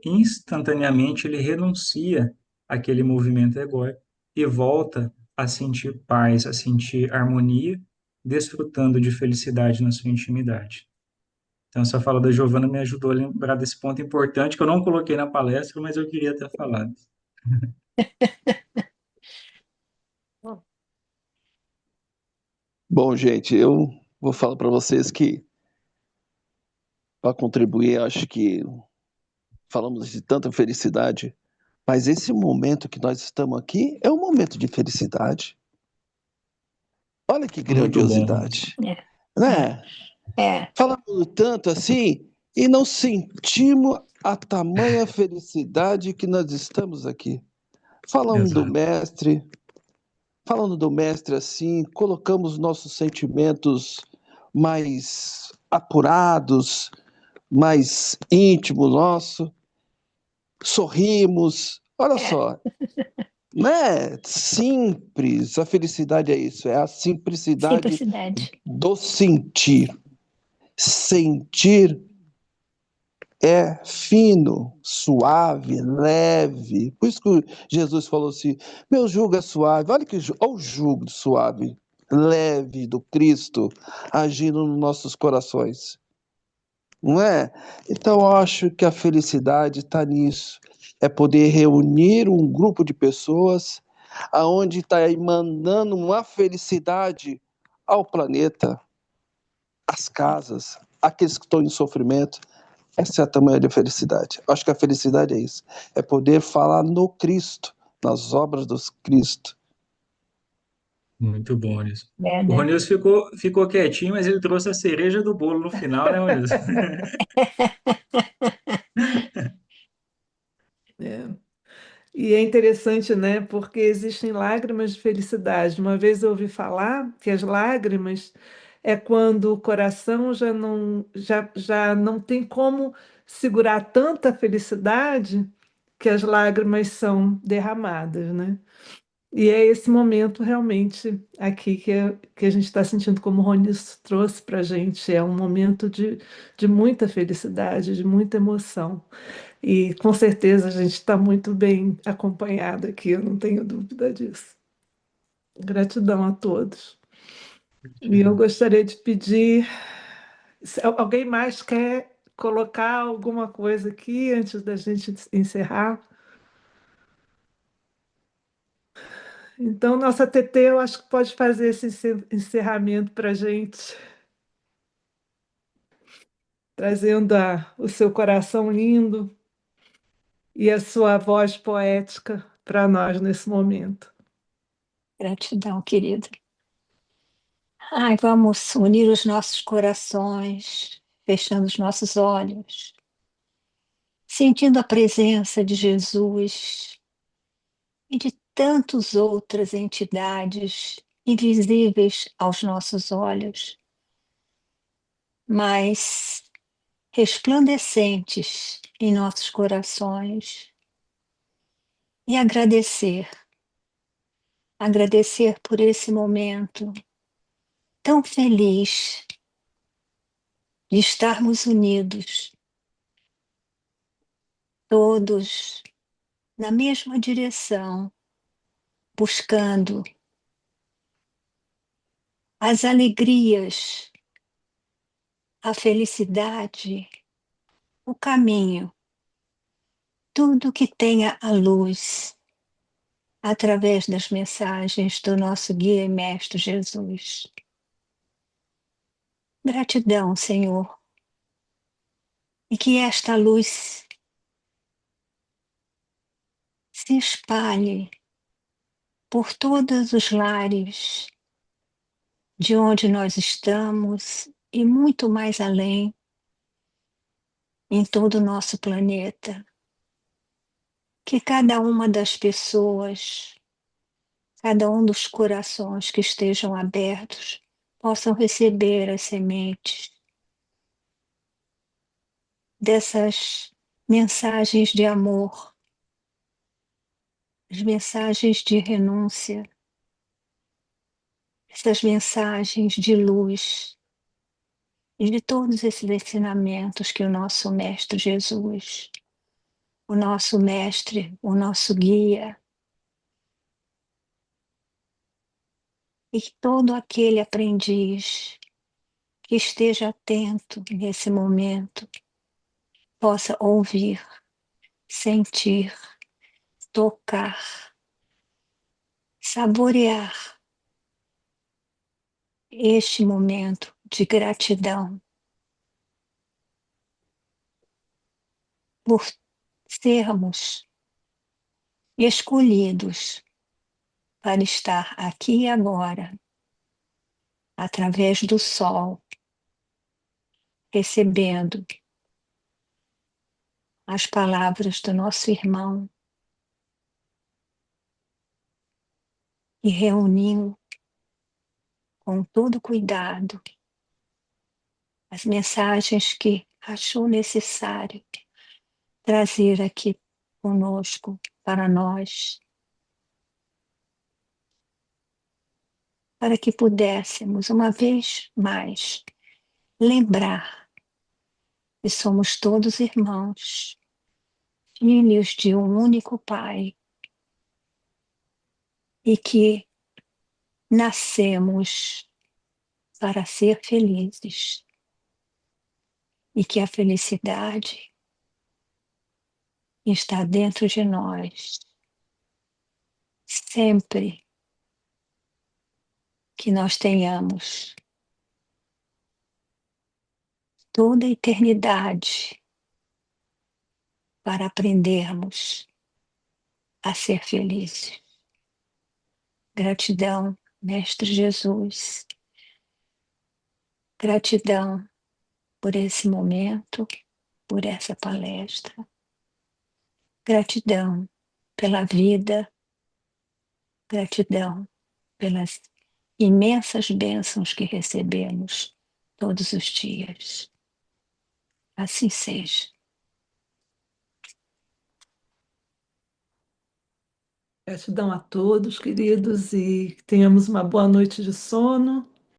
instantaneamente ele renuncia àquele movimento egóico e volta a sentir paz, a sentir harmonia, desfrutando de felicidade na sua intimidade. Então, essa fala da Giovana me ajudou a lembrar desse ponto importante que eu não coloquei na palestra, mas eu queria ter falado. Bom, Bom, gente, eu vou falar para vocês que, para contribuir, acho que falamos de tanta felicidade, mas esse momento que nós estamos aqui é um momento de felicidade. Olha que Muito bom, Rony. grandiosidade, né? É, Falamos tanto assim e não sentimos a tamanha felicidade que nós estamos aqui. Exato. Falando do mestre assim, colocamos nossos sentimentos mais apurados, mais íntimos nosso, sorrimos. Olha é, só, não é simples, a felicidade é isso, é a simplicidade simplicidade. do sentir. Sentir é fino, suave, leve. Por isso que Jesus falou assim: meu jugo é suave. Olha olha o jugo suave, leve do Cristo agindo nos nossos corações. Não é? Então, eu acho que a felicidade está nisso. É poder reunir um grupo de pessoas aonde está emanando uma felicidade ao planeta, às casas, aqueles que estão em sofrimento. Essa é a tamanha da felicidade. Eu acho que a felicidade é isso. É poder falar no Cristo, nas obras do Cristo. Muito bom, Ronilson. É, O né? Ronilson ficou quietinho, mas ele trouxe a cereja do bolo no final, né, Ronilson? É. E é interessante, né? Porque existem lágrimas de felicidade. Uma vez eu ouvi falar que as lágrimas é quando o coração já não tem como segurar tanta felicidade que as lágrimas são derramadas, né? E é esse momento realmente aqui que a gente está sentindo, como o Rony trouxe para a gente. É um momento de muita felicidade, de muita emoção. E com certeza a gente está muito bem acompanhado aqui, eu não tenho dúvida disso. Gratidão a todos. E eu gostaria de pedir, se alguém mais quer colocar alguma coisa aqui antes da gente encerrar? Então, nossa TT, eu acho que pode fazer esse encerramento para a gente, trazendo o seu coração lindo e a sua voz poética para nós nesse momento. Gratidão, querida. Ai, vamos unir os nossos corações, fechando os nossos olhos, sentindo a presença de Jesus e de tantas outras entidades invisíveis aos nossos olhos, mas resplandecentes em nossos corações. E agradecer por esse momento tão feliz de estarmos unidos, todos na mesma direção, buscando as alegrias, a felicidade, o caminho, tudo que tenha a luz, através das mensagens do nosso guia e mestre Jesus. Gratidão, Senhor, e que esta luz se espalhe por todos os lares de onde nós estamos e muito mais além, em todo o nosso planeta. Que cada uma das pessoas, cada um dos corações que estejam abertos, possam receber as sementes dessas mensagens de amor, as mensagens de renúncia, essas mensagens de luz e de todos esses ensinamentos que o nosso Mestre Jesus, o nosso Mestre, o nosso guia, e que todo aquele aprendiz que esteja atento nesse momento possa ouvir, sentir, tocar, saborear este momento de gratidão por sermos escolhidos para estar aqui e agora, através do sol, recebendo as palavras do nosso irmão e reunindo com todo cuidado as mensagens que achou necessário trazer aqui conosco para nós, para que pudéssemos, uma vez mais, lembrar que somos todos irmãos, filhos de um único Pai, e que nascemos para ser felizes, e que a felicidade está dentro de nós, sempre que nós tenhamos toda a eternidade para aprendermos a ser felizes. Gratidão, Mestre Jesus. Gratidão por esse momento, por essa palestra. Gratidão pela vida. Gratidão pelas imensas bênçãos que recebemos todos os dias. Assim seja. Gratidão a todos, queridos, e que tenhamos uma boa noite de sono